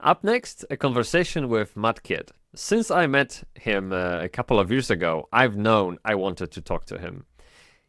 Up next, a conversation with Matt Kidd. Since I met him a couple of years ago, I've known I wanted to talk to him.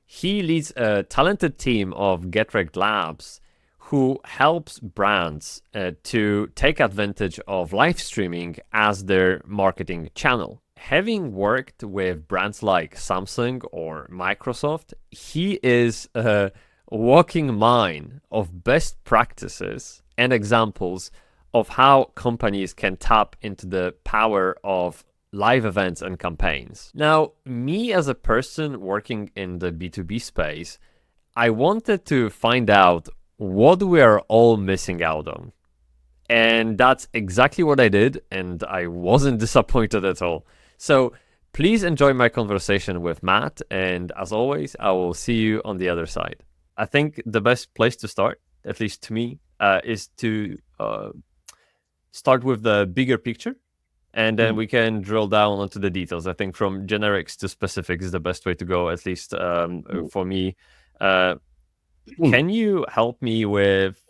He leads a talented team of GETREKT Labs who helps brands to take advantage of live streaming as their marketing channel. Having worked with brands like Samsung or Microsoft, he is a walking mine of best practices and examples of how companies can tap into the power of live events and campaigns. Now, me as a person working in the B2B space, I wanted to find out what we are all missing out on. And that's exactly what I did, and I wasn't disappointed at all. So please enjoy my conversation with Matt, and as always, I will see you on the other side. I think the best place to start, at least to me, is to start with the bigger picture, and then we can drill down onto the details. I think from generics to specifics is the best way to go, at least for me. Can you help me with,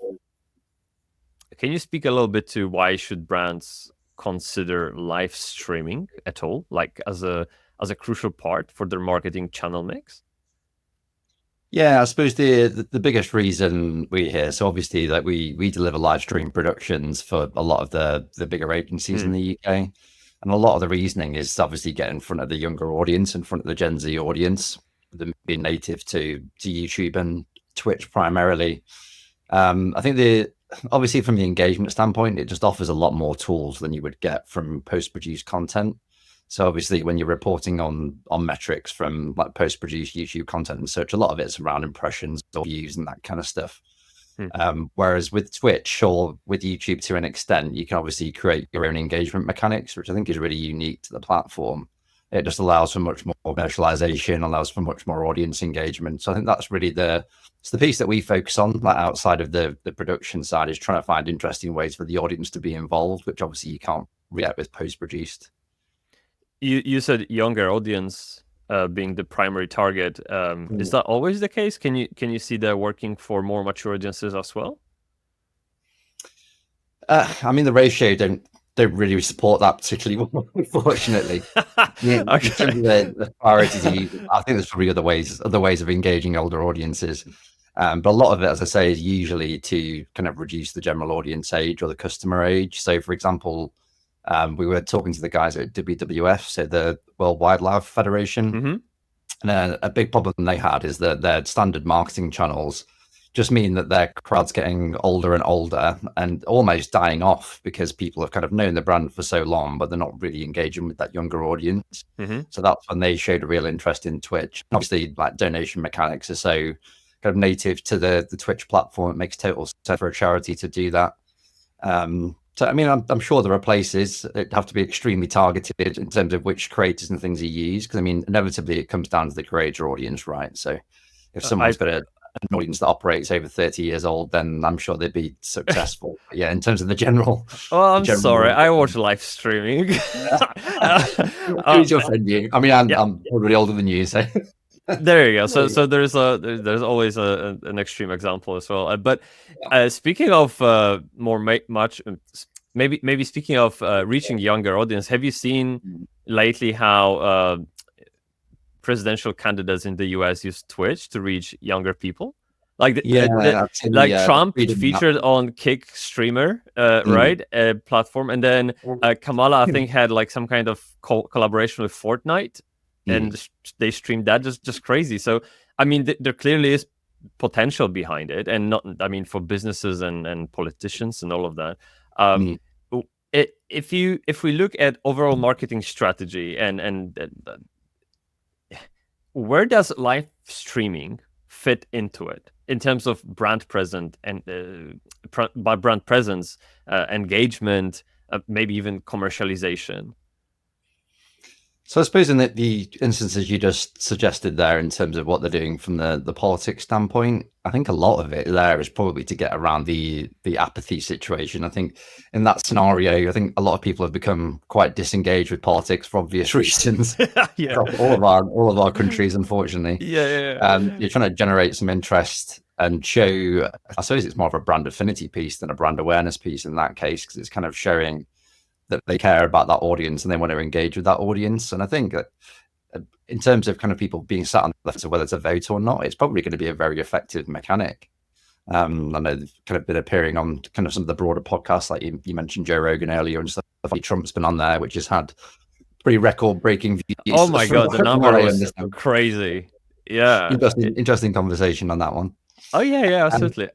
can you speak a little bit to why should brands consider live streaming at all, like as a crucial part for their marketing channel mix? Yeah, I suppose the biggest reason we hear, so obviously like we deliver live stream productions for a lot of the bigger agencies in the UK. And a lot of the reasoning is obviously get in front of the younger audience, in front of the Gen Z audience, them being native to YouTube and Twitch primarily. I think obviously from the engagement standpoint, it just offers a lot more tools than you would get from post-produced content. So obviously when you're reporting on metrics from like post-produced YouTube content and such, a lot of it's around impressions or views and that kind of stuff. Whereas with Twitch or with YouTube to an extent, you can obviously create your own engagement mechanics, which I think is really unique to the platform. It just allows for much more commercialization, allows for much more audience engagement. So I think that's really it's the piece that we focus on, like outside of the production side, is trying to find interesting ways for the audience to be involved, which obviously you can't react with post-produced. You said younger audience being the primary target. Is that always the case? Can you see that working for more mature audiences as well? I mean, the ratio don't really support that particularly well, unfortunately. Yeah, okay. In terms of the priorities, I think there's probably other ways of engaging older audiences. But a lot of it, as I say, is usually to kind of reduce the general audience age or the customer age. So, for example, we were talking to the guys at WWF, so the World Wildlife Federation, and a big problem they had is that their standard marketing channels just mean that their crowd's getting older and older and almost dying off because people have kind of known the brand for so long, but they're not really engaging with that younger audience. So that's when they showed a real interest in Twitch. Obviously, like donation mechanics are so kind of native to the Twitch platform. It makes total sense for a charity to do that. So, I mean, I'm sure there are places that have to be extremely targeted in terms of which creators and things you use. Because, I mean, inevitably it comes down to the creator audience, right? So if someone's got an audience that operates over 30 years old, then I'm sure they'd be successful. But yeah, in terms of the general... Oh, I'm sorry. I watch live streaming. Who's your friend, you? I mean, I'm already older than you, so... There you go. So there's always an extreme example as well. But speaking of maybe speaking of reaching younger audience, have you seen lately how presidential candidates in the US use Twitch to reach younger people? Like Trump featured on Kick Streamer, right, a platform, and then Kamala, I think, had like some kind of collaboration with Fortnite. And they streamed that, just crazy. So, I mean, there clearly is potential behind it, and not, I mean, for businesses and politicians and all of that. If we look at overall marketing strategy and where does live streaming fit into it in terms of brand presence and by brand presence, engagement, maybe even commercialization? So I suppose in the instances you just suggested there in terms of what they're doing from the politics standpoint, I think a lot of it there is probably to get around the apathy situation. I think in that scenario, I think a lot of people have become quite disengaged with politics for obvious reasons. Yeah. All of our countries, unfortunately. Yeah. You're trying to generate some interest and show, I suppose it's more of a brand affinity piece than a brand awareness piece in that case, because it's kind of showing that they care about that audience and they want to engage with that audience. And I think that in terms of kind of people being sat on the fence of whether it's a vote or not, it's probably going to be a very effective mechanic. I know they've kind of been appearing on kind of some of the broader podcasts, like you mentioned Joe Rogan earlier, and stuff like Trump's been on there, which has had pretty record-breaking views. Oh my God, the number was crazy. Yeah. Interesting conversation on that one. Oh, yeah, absolutely.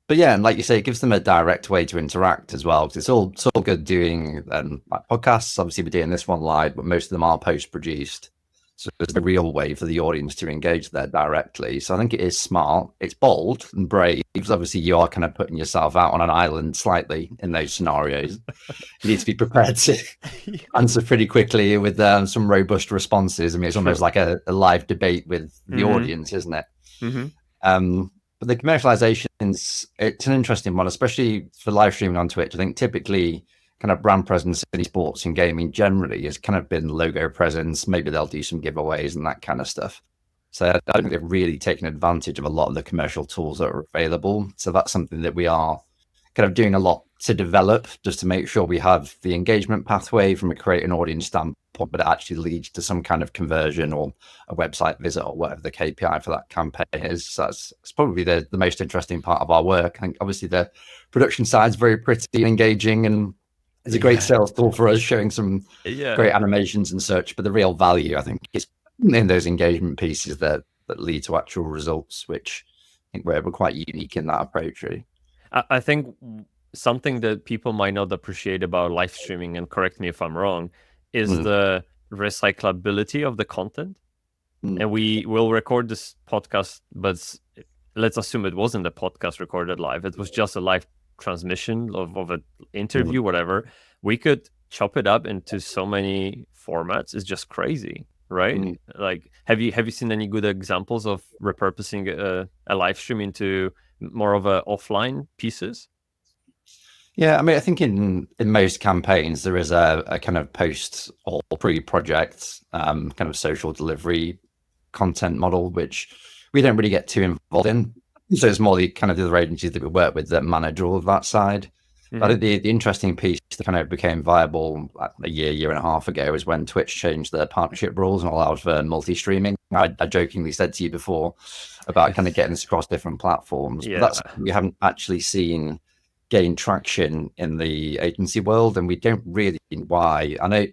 But yeah, and like you say, it gives them a direct way to interact as well. Because it's all good doing like podcasts. Obviously, we're doing this one live, but most of them are post-produced. So there's a real way for the audience to engage there directly. So I think it is smart. It's bold and brave. Obviously, you are kind of putting yourself out on an island slightly in those scenarios. You need to be prepared to answer pretty quickly with some robust responses. I mean, it's almost like a live debate with the audience, isn't it? But the commercializations, it's an interesting one, especially for live streaming on Twitch. I think typically kind of brand presence in sports and gaming generally has kind of been logo presence. Maybe they'll do some giveaways and that kind of stuff. So I don't think they've really taken advantage of a lot of the commercial tools that are available. So that's something that we are kind of doing a lot to develop, just to make sure we have the engagement pathway from a creating audience standpoint, but it actually leads to some kind of conversion or a website visit or whatever the KPI for that campaign is. So it's probably the most interesting part of our work. I think obviously the production side is very pretty and engaging, and it's a great sales tool for us, showing some great animations and such. But the real value, I think, is in those engagement pieces that lead to actual results, which I think we're quite unique in that approach, really. I think something that people might not appreciate about live streaming, and correct me if I'm wrong, is the recyclability of the content. And we will record this podcast, but let's assume it wasn't a podcast recorded live. It was just a live transmission of an interview, whatever. We could chop it up into so many formats. It's just crazy, right? Like, have you seen any good examples of repurposing a live stream into more of a offline pieces? Yeah, I mean, I think in most campaigns there is a kind of post or pre-project kind of social delivery content model, which we don't really get too involved in. So it's more the kind of the other agencies that we work with that manage all of that side. But I think the interesting piece that kind of became viable like a year and a half ago is when Twitch changed their partnership rules and allowed for multi-streaming. I jokingly said to you before about kind of getting this across different platforms. But that's we haven't actually seen gain traction in the agency world, and we don't really know why. I know.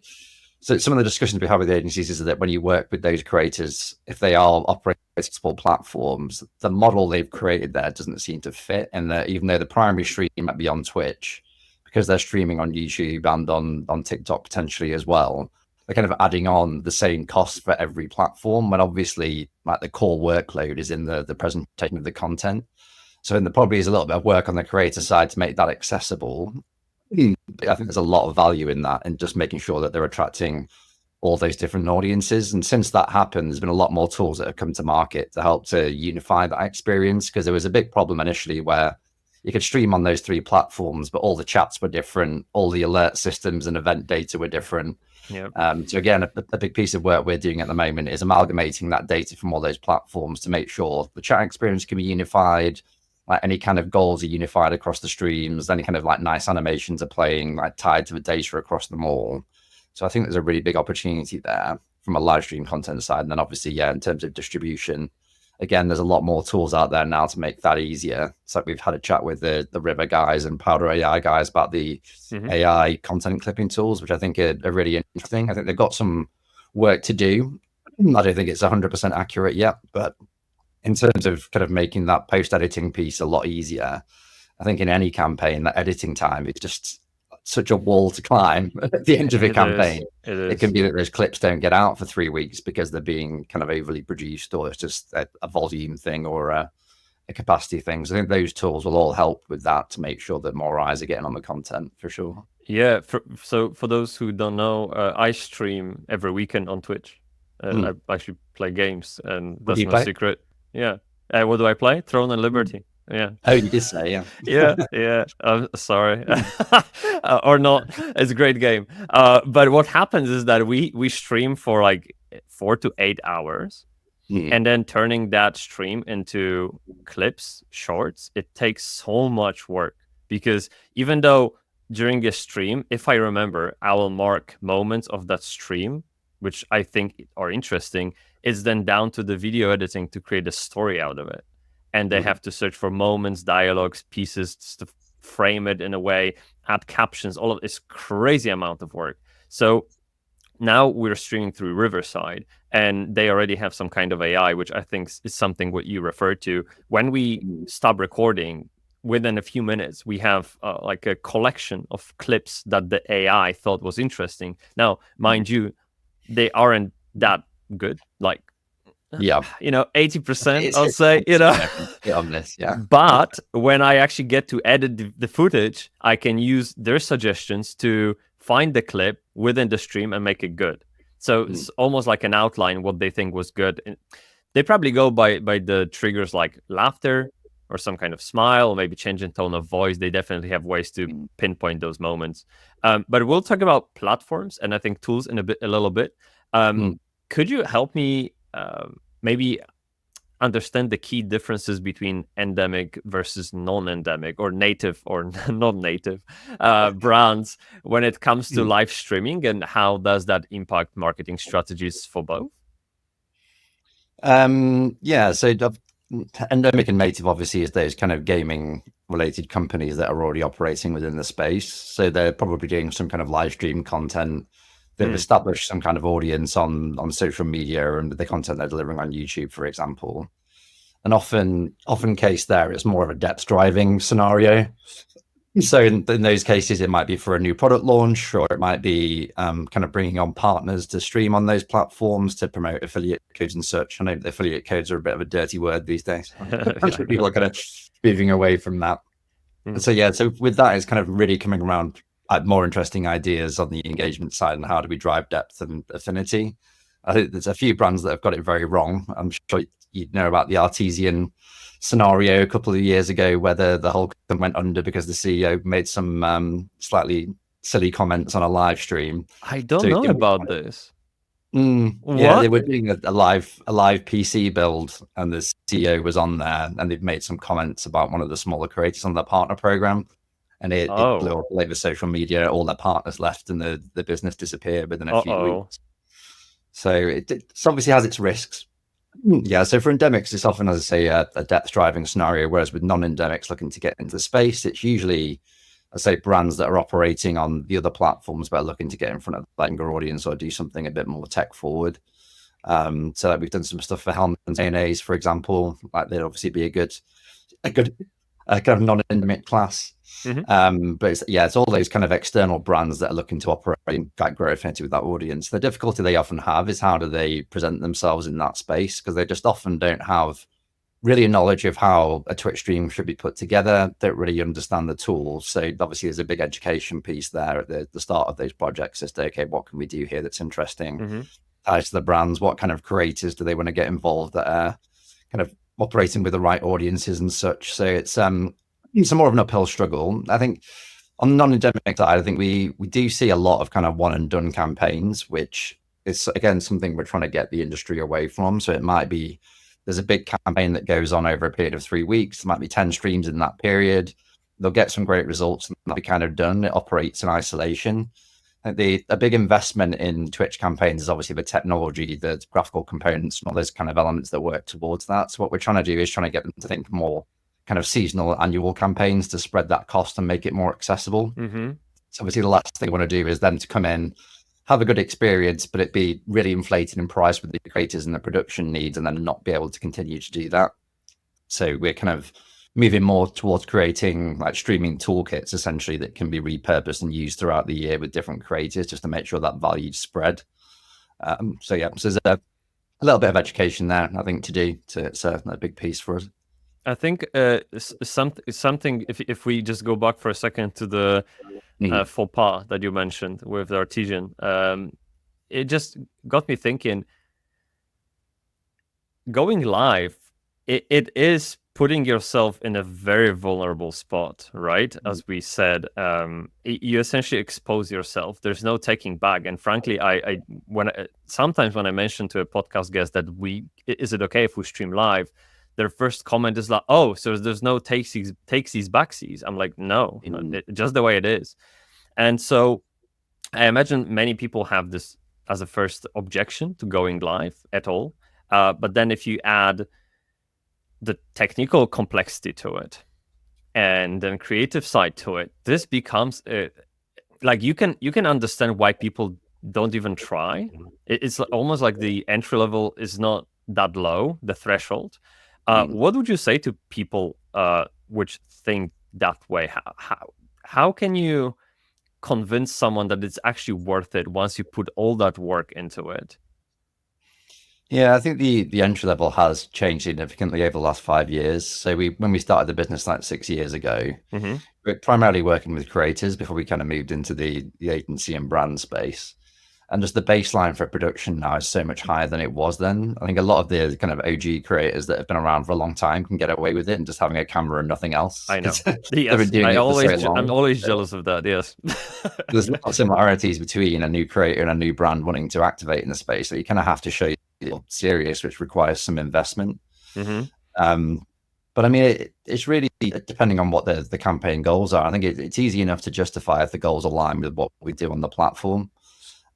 So some of the discussions we have with the agencies is that when you work with those creators, if they are operating multiple platforms, the model they've created there doesn't seem to fit. And that even though the primary stream might be on Twitch, because they're streaming on YouTube and on TikTok potentially as well, they're kind of adding on the same costs for every platform, when obviously like the core workload is in the presentation of the content. So there probably is a little bit of work on the creator side to make that accessible. I think there's a lot of value in that, and just making sure that they're attracting all those different audiences. And since that happened, there's been a lot more tools that have come to market to help to unify that experience, because there was a big problem initially where you could stream on those three platforms, but all the chats were different, all the alert systems and event data were different. So again, a big piece of work we're doing at the moment is amalgamating that data from all those platforms to make sure the chat experience can be unified, like any kind of goals are unified across the streams, any kind of like nice animations are playing like tied to the data across them all. So I think there's a really big opportunity there from a live stream content side. And then obviously, in terms of distribution, again, there's a lot more tools out there now to make that easier. So we've had a chat with the River guys and Powder AI guys about the AI content clipping tools, which I think are really interesting. I think they've got some work to do. I don't think it's 100% accurate yet, but in terms of kind of making that post-editing piece a lot easier, I think in any campaign, that editing time is just such a wall to climb at the end of a campaign. It can be that those clips don't get out for 3 weeks because they're being kind of overly produced, or it's just a volume thing or a capacity thing. So I think those tools will all help with that to make sure that more eyes are getting on the content for sure. Yeah. So for those who don't know, I stream every weekend on Twitch. I actually play games, and that's no secret. Yeah. What do I play? Throne and Liberty. Yeah. Oh, you did say, yeah. yeah. I'm sorry. Or not. It's a great game. But what happens is that we stream for like 4 to 8 hours, and then turning that stream into clips, shorts, it takes so much work. Because even though during a stream, if I remember, I will mark moments of that stream, which I think are interesting, it's then down to the video editing to create a story out of it. And they have to search for moments, dialogues, pieces to frame it in a way, add captions, all of this crazy amount of work. So now we're streaming through Riverside, and they already have some kind of AI, which I think is something what you referred to. When we stop recording, within a few minutes, we have like a collection of clips that the AI thought was interesting. Now, mind you, they aren't that good. Like, Yeah, 80%, I'll say, on this, yeah. But when I actually get to edit the footage, I can use their suggestions to find the clip within the stream and make it good. So it's almost like an outline what they think was good. And they probably go by the triggers like laughter or some kind of smile, or maybe change in tone of voice. They definitely have ways to pinpoint those moments. But we'll talk about platforms and I think tools in a little bit. Could you help me maybe understand the key differences between endemic versus non-endemic or native or non-native brands when it comes to live streaming, and how does that impact marketing strategies for both? So endemic and native obviously is those kind of gaming related companies that are already operating within the space. So they're probably doing some kind of live stream content. They've established some kind of audience on social media and the content they're delivering on YouTube, for example. And often case there, it's more of a depth driving scenario. So in those cases, it might be for a new product launch, or it might be kind of bringing on partners to stream on those platforms to promote affiliate codes and such. I know the affiliate codes are a bit of a dirty word these days. People are kind of moving away from that. So with that, it's kind of really coming around at more interesting ideas on the engagement side and how do we drive depth and affinity. I think there's a few brands that have got it very wrong. I'm sure you know about the Artesian scenario a couple of years ago, where the whole company went under because the CEO made some slightly silly comments on a live stream. I don't know about this. Yeah, they were doing a live PC build, and the CEO was on there, and they've made some comments about one of the smaller creators on their partner program, and it blew up all over social media. All their partners left, and the business disappeared within a few weeks. So it obviously has its risks. Yeah, so for endemics, it's often, as I say, a depth driving scenario, whereas with non-endemics looking to get into the space, it's usually, I say, brands that are operating on the other platforms but are looking to get in front of a younger audience or do something a bit more tech forward. So we've done some stuff for helmets and ANAs, for example. Like they'd obviously be a good kind of non-endemic class. But it's all those kind of external brands that are looking to operate and grow affinity with that audience. The difficulty they often have is how do they present themselves in that space, because they just often don't have really a knowledge of how a Twitch stream should be put together, don't really understand the tools. So obviously there's a big education piece there at the start of those projects as to, okay, what can we do here that's interesting? Ties to the brands, what kind of creators do they want to get involved that are kind of operating with the right audiences and such. So it's more of an uphill struggle. I think on the non-endemic side, I think we do see a lot of kind of one and done campaigns, which is again something we're trying to get the industry away from. So it might be there's a big campaign that goes on over a period of 3 weeks. There might be 10 streams in that period. They'll get some great results and that'll be kind of done. It operates in isolation. I think a big investment in Twitch campaigns is obviously the technology, the graphical components, and all those kind of elements that work towards that. So what we're trying to do is trying to get them to think more kind of seasonal, annual campaigns to spread that cost and make it more accessible. So obviously the last thing we want to do is them to come in, have a good experience, but it be really inflated in price with the creators and the production needs, and then not be able to continue to do that. So we're kind of moving more towards creating like streaming toolkits essentially that can be repurposed and used throughout the year with different creators just to make sure that value's spread. So there's a little bit of education there, I think, to do. It's a big piece for us. I think something, if we just go back for a second to the faux pas that you mentioned with the Artesian, it just got me thinking, going live, it is putting yourself in a very vulnerable spot, right? As we said, you essentially expose yourself. There's no taking back. And frankly, sometimes when I mention to a podcast guest that is it okay if we stream live, their first comment is like, "Oh, so there's no takesies, backsies." I'm like, no, just the way it is. And so I imagine many people have this as a first objection to going live at all. But then if you add the technical complexity to it and then creative side to it, this becomes like you can understand why people don't even try. It's almost like the entry level is not that low, the threshold. What would you say to people which think that way? How can you convince someone that it's actually worth it once you put all that work into it? Yeah, I think the entry level has changed significantly over the last 5 years. So when we started the business like 6 years ago, we were primarily working with creators before we kind of moved into the agency and brand space. And just the baseline for production now is so much higher than it was then. I think a lot of the kind of OG creators that have been around for a long time can get away with it and just having a camera and nothing else. I know. They've been doing it for so long. I'm always jealous of that. Yes. There's a lot of similarities between a new creator and a new brand wanting to activate in the space. So you kind of have to show you're serious, which requires some investment. But I mean, it's really depending on what the campaign goals are. I think it's easy enough to justify if the goals align with what we do on the platform.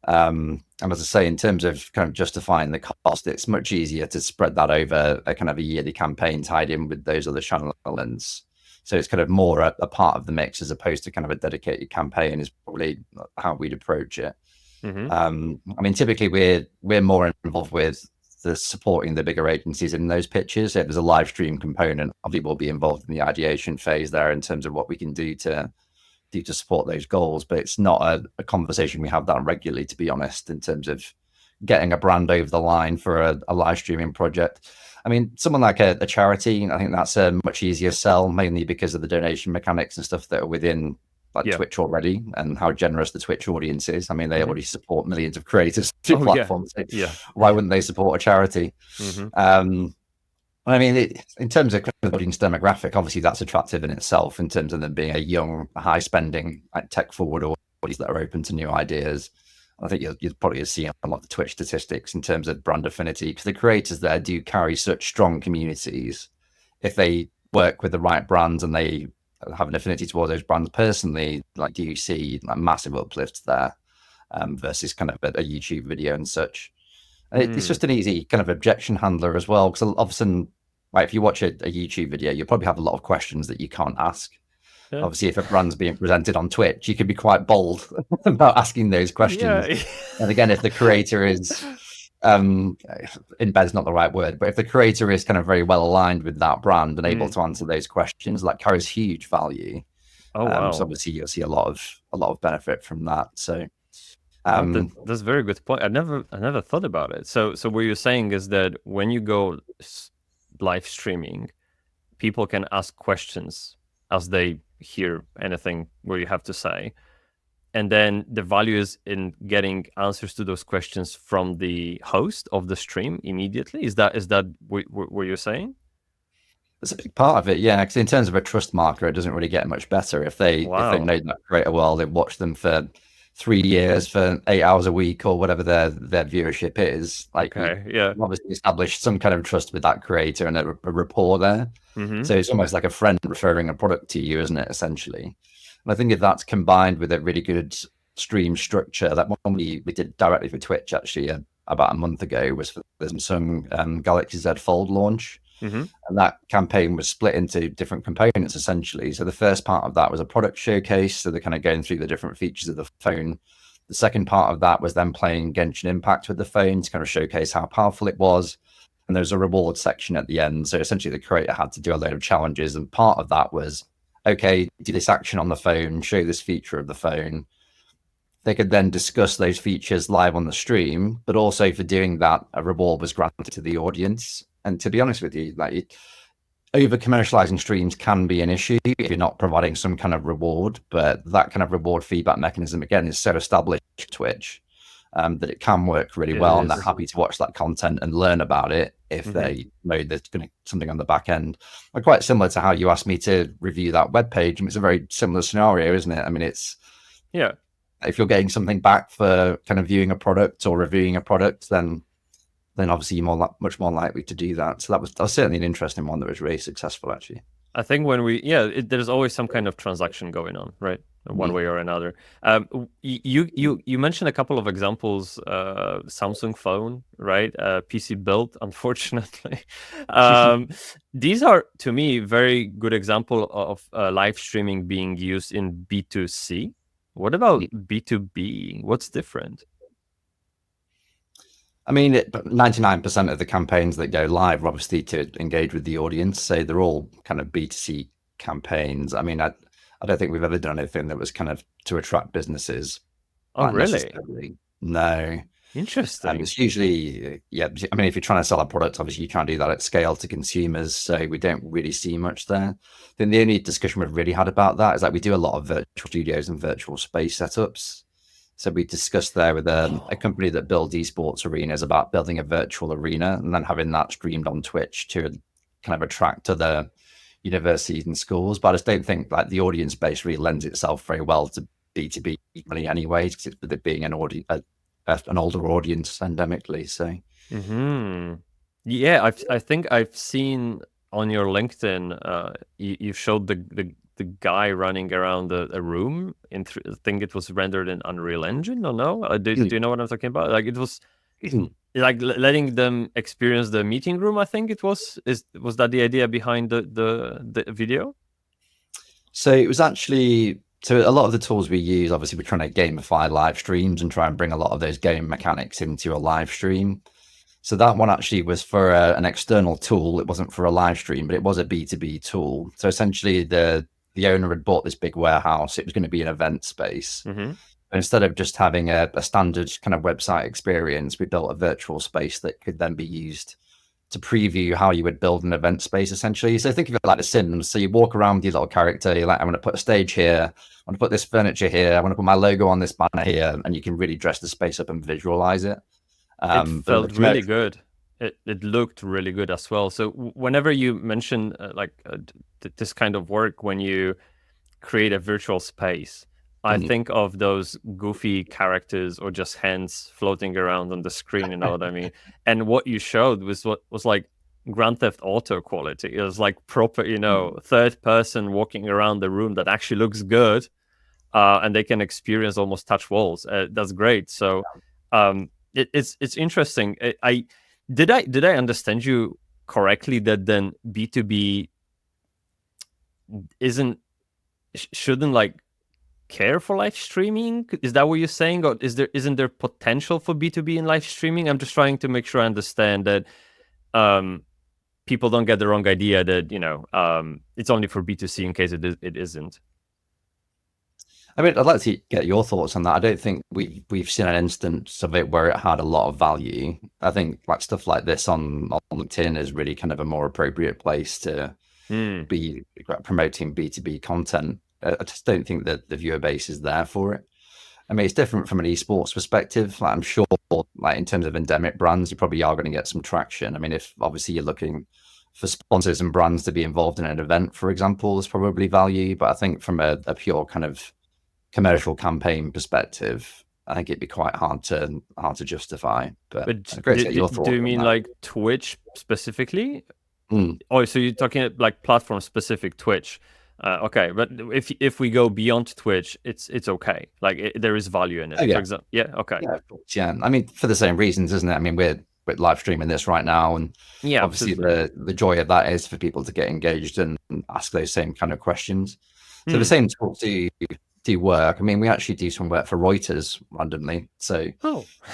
And as I say, in terms of kind of justifying the cost, it's much easier to spread that over a kind of a yearly campaign tied in with those other channel elements. So it's kind of more a part of the mix as opposed to kind of a dedicated campaign is probably how we'd approach it. I mean, typically we're more involved with the supporting the bigger agencies in those pitches. If there's a live stream component, obviously we'll be involved in the ideation phase there in terms of what we can do to support those goals, but it's not a conversation we have that regularly, to be honest, in terms of getting a brand over the line for a live streaming project. I mean, someone like a charity, I think that's a much easier sell, mainly because of the donation mechanics and stuff that are within Twitch already and how generous the Twitch audience is. I mean, they already support millions of creators through platforms. So why wouldn't they support a charity? I mean, in terms of audience demographic, obviously that's attractive in itself in terms of them being a young, high-spending, tech-forward audience that are open to new ideas. I think you'll probably see a lot of the Twitch statistics in terms of brand affinity, because the creators there do carry such strong communities. If they work with the right brands and they have an affinity towards those brands personally, do you see massive uplifts there versus kind of a YouTube video and such? It's just an easy kind of objection handler as well, because often, if you watch a YouTube video, you'll probably have a lot of questions that you can't ask. Yeah. Obviously, if a brand's being presented on Twitch, you can be quite bold about asking those questions. Yeah. And again, if the creator is, embed is not the right word, but if the creator is kind of very well aligned with that brand and able to answer those questions, that carries huge value. Wow. So obviously, you'll see a lot of benefit from that. So. That's a very good point. I never thought about it. So what you're saying is that when you go live streaming, people can ask questions as they hear anything where you have to say, and then the value is in getting answers to those questions from the host of the stream immediately. Is that what you're saying? That's a big part of it, yeah. Because in terms of a trust marker, it doesn't really get much better if they know that creator well. They've watched them for 3 years for 8 hours a week or whatever their viewership is. You've obviously established some kind of trust with that creator and a rapport there. So it's almost like a friend referring a product to you, isn't it, essentially? And I think if that's combined with a really good stream structure, that one we did directly for Twitch actually about a month ago was for the Samsung Galaxy Z Fold launch. And that campaign was split into different components, essentially. So the first part of that was a product showcase. So they're kind of going through the different features of the phone. The second part of that was them playing Genshin Impact with the phone to kind of showcase how powerful it was. And there's a reward section at the end. So essentially the creator had to do a load of challenges. And part of that was, okay, do this action on the phone, show this feature of the phone. They could then discuss those features live on the stream, but also for doing that, a reward was granted to the audience. And to be honest with you, over commercializing streams can be an issue if you're not providing some kind of reward, but that kind of reward feedback mechanism, again, is so established Twitch that it can work really It well, and they're is. happy to watch that content and learn about it if Mhm. they know there's going to something on the back end. But quite similar to how you asked me to review that web page. It's a very similar scenario, isn't it? I mean, it's Yeah. if you're getting something back for kind of viewing a product or reviewing a product, then obviously you're much more likely to do that. So that was certainly an interesting one that was really successful, actually. I think when there's always some kind of transaction going on, right? One way or another. You mentioned a couple of examples, Samsung phone, right? PC built, unfortunately. These are, to me, very good example of live streaming being used in B2C. What about B2B? What's different? I mean, 99% of the campaigns that go live are obviously to engage with the audience. So they're all kind of B2C campaigns. I mean, I don't think we've ever done anything that was kind of to attract businesses. Oh, really? Necessarily. No. Interesting. It's usually, yeah, I mean, if you're trying to sell a product, obviously you can't do that at scale to consumers. So we don't really see much there. I think the only discussion we've really had about that is that we do a lot of virtual studios and virtual space setups. So we discussed there with a company that builds esports arenas about building a virtual arena and then having that streamed on Twitch to kind of attract other universities and schools. But I just don't think like the audience base really lends itself very well to B2B anyway, because it's with it being an older audience endemically. So yeah, I think I've seen on your LinkedIn, you showed the guy running around a room I think it was rendered in Unreal Engine, or no? Do you know what I'm talking about? Like it was like letting them experience the meeting room. I think it was that the idea behind the video? So it was actually a lot of the tools we use. Obviously, we're trying to gamify live streams and try and bring a lot of those game mechanics into a live stream. So that one actually was for an external tool. It wasn't for a live stream, but it was a B2B tool. So essentially, the owner had bought this big warehouse. It was going to be an event space. Instead of just having a standard kind of website experience, we built a virtual space that could then be used to preview how you would build an event space, essentially. So think of it like The Sims. So you walk around with your little character, you're like, I'm going to put a stage here, I want to put this furniture here, I want to put my logo on this banner here, and you can really dress the space up and visualize it. It felt really good. It looked really good as well. So whenever you mention this kind of work, when you create a virtual space, I think of those goofy characters or just hands floating around on the screen, you know what I mean? And what you showed was what was like Grand Theft Auto quality. It was like proper, third person walking around the room that actually looks good, and they can experience almost touch walls. That's great. So it's interesting. Did I understand you correctly that then B2B shouldn't like care for live streaming? Is that what you're saying, or isn't there potential for B2B in live streaming? I'm just trying to make sure I understand that people don't get the wrong idea that it's only for B2C in case it isn't. I mean, I'd like to get your thoughts on that. I don't think we've seen an instance of it where it had a lot of value. I think like stuff like this on LinkedIn is really kind of a more appropriate place to be promoting B2B content. I just don't think that the viewer base is there for it. I mean, it's different from an esports perspective. Like I'm sure, like in terms of endemic brands, you probably are going to get some traction. I mean, if obviously you're looking for sponsors and brands to be involved in an event, for example, there's probably value. But I think from a pure kind of commercial campaign perspective, I think it'd be quite hard to justify. But great to get your thoughts. Do you mean like Twitch specifically? Oh, so you're talking like platform specific Twitch? Okay, but if we go beyond Twitch, it's okay. Like there is value in it. For example, okay. Yeah. I mean, for the same reasons, isn't it? I mean, we're live streaming this right now, and obviously the joy of that is for people to get engaged and ask those same kind of questions. So the same tools do work. I mean, we actually do some work for Reuters randomly. So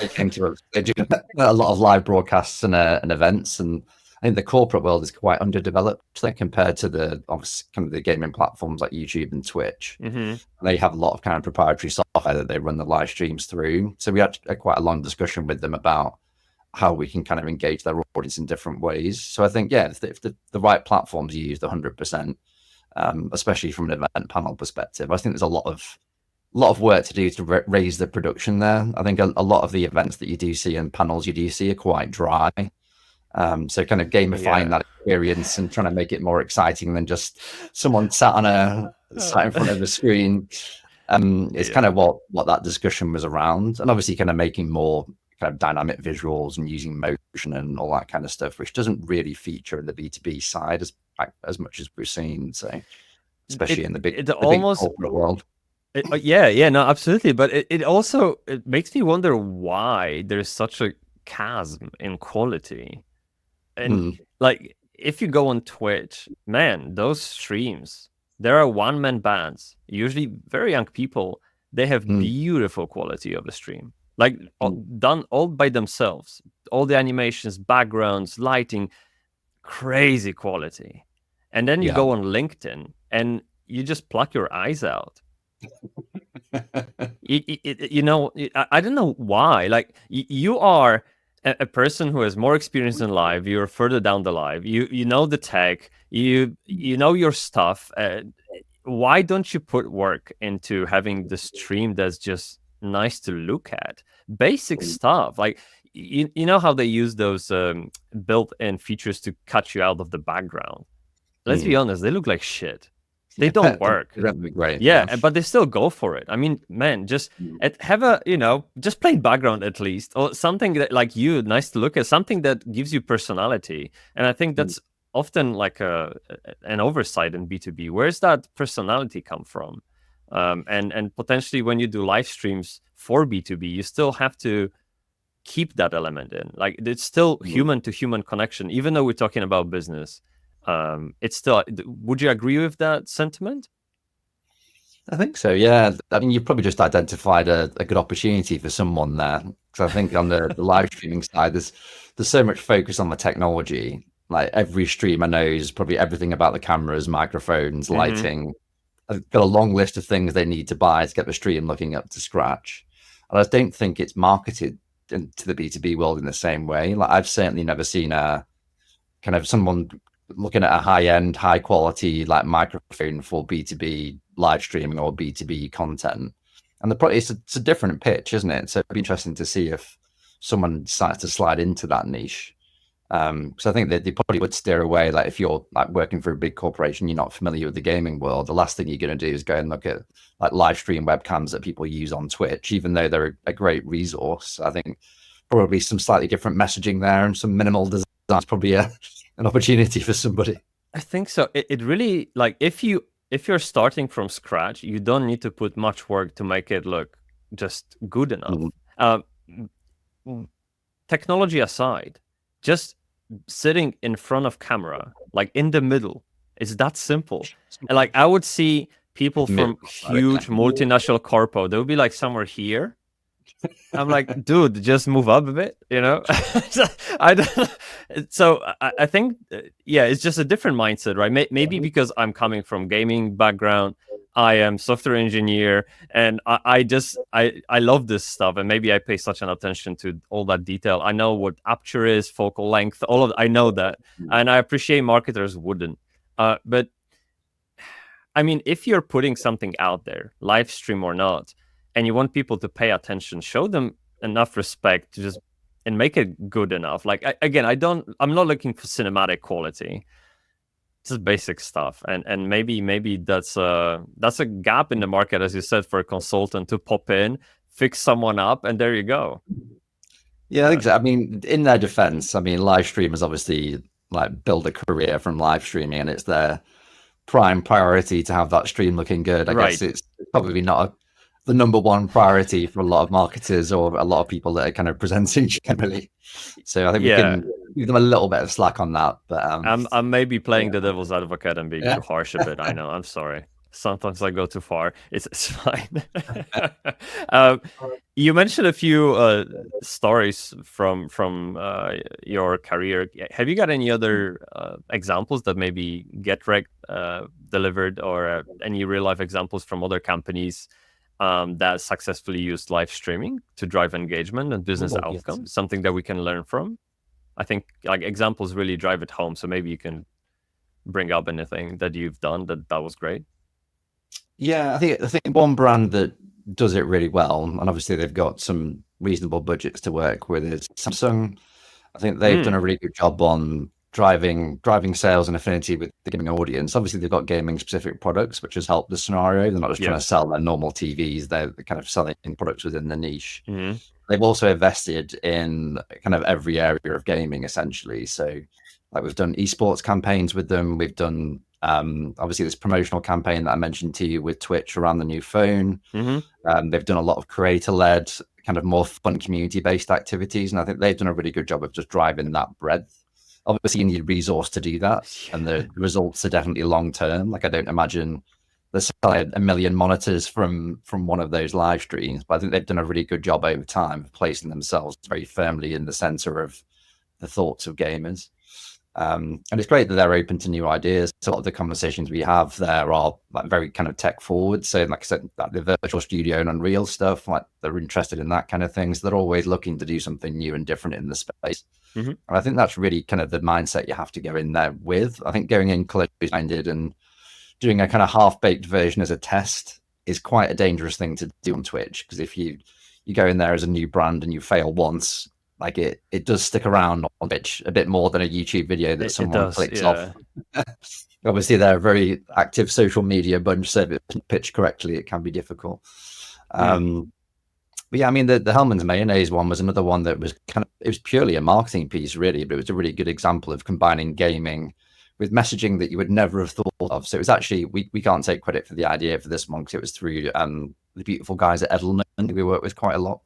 they came to us. They do a lot of live broadcasts and events, and I think the corporate world is quite underdeveloped compared to the obviously kind of the gaming platforms like YouTube and Twitch. They have a lot of kind of proprietary software that they run the live streams through. So we had quite a long discussion with them about how we can kind of engage their audience in different ways. So I think, if the right platforms are used 100%, especially from an event panel perspective, I think there's a lot of lot of work to do to raise the production there. I think a lot of the events that you do see and panels you do see are quite dry. So kind of gamifying that experience and trying to make it more exciting than just someone sat in front of a screen. It's kind of what that discussion was around, and obviously kind of making more kind of dynamic visuals and using motion and all that kind of stuff, which doesn't really feature in the B2B side as much as we're seeing. So especially in the big corporate world. No, absolutely. But it also makes me wonder why there's such a chasm in quality. And like, if you go on Twitch, man, those streams, there are one-man bands, usually very young people. They have beautiful quality of the stream, like done all by themselves. All the animations, backgrounds, lighting, crazy quality. And then you go on LinkedIn and you just pluck your eyes out. I don't know why. Like, you are a person who has more experience in live. You're further down the live. You know the tech. You know your stuff. Why don't you put work into having the stream that's just nice to look at? Basic stuff. Like, you know how they use those built-in features to cut you out of the background. Let's be honest, they look like shit. They don't work. Right. Yeah, but they still go for it. I mean, man, just have a, just plain background at least, or something that, like, nice to look at, something that gives you personality. And I think that's often like an oversight in B2B. Where's that personality come from? And potentially when you do live streams for B2B, you still have to keep that element in. Like, it's still human to human connection, even though we're talking about business. It's still. Would you agree with that sentiment? I think so. Yeah. I mean, you've probably just identified a good opportunity for someone there. Because I think on the live streaming side, there's so much focus on the technology. Like, every stream I know is probably everything about the cameras, microphones, lighting. I've got a long list of things they need to buy to get the stream looking up to scratch. And I don't think it's marketed into the B2B world in the same way. Like, I've certainly never seen a kind of someone looking at a high-end, high-quality like microphone for B2B live streaming or B2B content. And it's a different pitch, isn't it? So it'd be interesting to see if someone decides to slide into that niche. So I think that they probably would steer away. Like, if you're like working for a big corporation, you're not familiar with the gaming world, the last thing you're going to do is go and look at like live stream webcams that people use on Twitch, even though they're a great resource. I think probably some slightly different messaging there and some minimal design is probably an opportunity for somebody. I think so. It really, like, if you're starting from scratch, you don't need to put much work to make it look just good enough. Technology aside, just sitting in front of camera, like in the middle, it's that simple. And like, I would see people from huge multinational corpo, they would be like somewhere here. I'm like, dude, just move up a bit, I don't. So I think, it's just a different mindset, right? Maybe because I'm coming from gaming background, I am software engineer, and I love this stuff, and maybe I pay such an attention to all that detail. I know what aperture is, focal length, I know that, and I appreciate marketers wouldn't. But I mean, if you're putting something out there, live stream or not, and you want people to pay attention, show them enough respect to and make it good enough. Like, I'm not looking for cinematic quality, just basic stuff. And maybe that's a gap in the market, as you said, for a consultant to pop in, fix someone up, and there you go. Yeah, exactly. I mean, in their defense, I mean, live streamers obviously like build a career from live streaming, and it's their prime priority to have that stream looking good. I guess it's probably not the number one priority for a lot of marketers or a lot of people that are kind of presenting generally. So I think we can give them a little bit of slack on that. But I'm maybe playing the devil's advocate and being too harsh a bit. I know. I'm sorry. Sometimes I go too far. It's fine. You mentioned a few stories from your career. Have you got any other examples that maybe GETREKT delivered, or any real life examples from other companies that successfully used live streaming to drive engagement and business outcomes? Something that we can learn from. I think like examples really drive it home. So maybe you can bring up anything that you've done that was great. Yeah, I think one brand that does it really well. And obviously they've got some reasonable budgets to work with. Is Samsung. I think they've done a really good job on driving sales and affinity with the gaming audience. Obviously, they've got gaming specific products, which has helped the scenario. They're not just trying to sell their normal TVs; they're kind of selling products within the niche. They've also invested in kind of every area of gaming, essentially. So, like we've done esports campaigns with them. We've done obviously this promotional campaign that I mentioned to you with Twitch around the new phone. They've done a lot of creator-led, kind of more fun community-based activities, and I think they've done a really good job of just driving that breadth. Obviously, you need resource to do that, and the results are definitely long-term. Like, I don't imagine they're selling 1 million monitors from one of those live streams, but I think they've done a really good job over time of placing themselves very firmly in the center of the thoughts of gamers. And it's great that they're open to new ideas. So a lot of the conversations we have there are like very kind of tech forward. So like I said, like the virtual studio and Unreal stuff, like they're interested in that kind of thing. So they're always looking to do something new and different in the space. And I think that's really kind of the mindset you have to go in there with. I think going in closed-minded and doing a kind of half-baked version as a test is quite a dangerous thing to do on Twitch, because if you go in there as a new brand and you fail once, like it does stick around on Twitch a bit more than a YouTube video that someone clicks off. Obviously, they're a very active social media bunch, so if it's pitched correctly, it can be difficult. But yeah, I mean, the Hellman's Mayonnaise one was another one that was it was purely a marketing piece, really, but it was a really good example of combining gaming with messaging that you would never have thought of. So it was actually, we can't take credit for the idea for this one, because it was through the beautiful guys at Edelman who we work with quite a lot.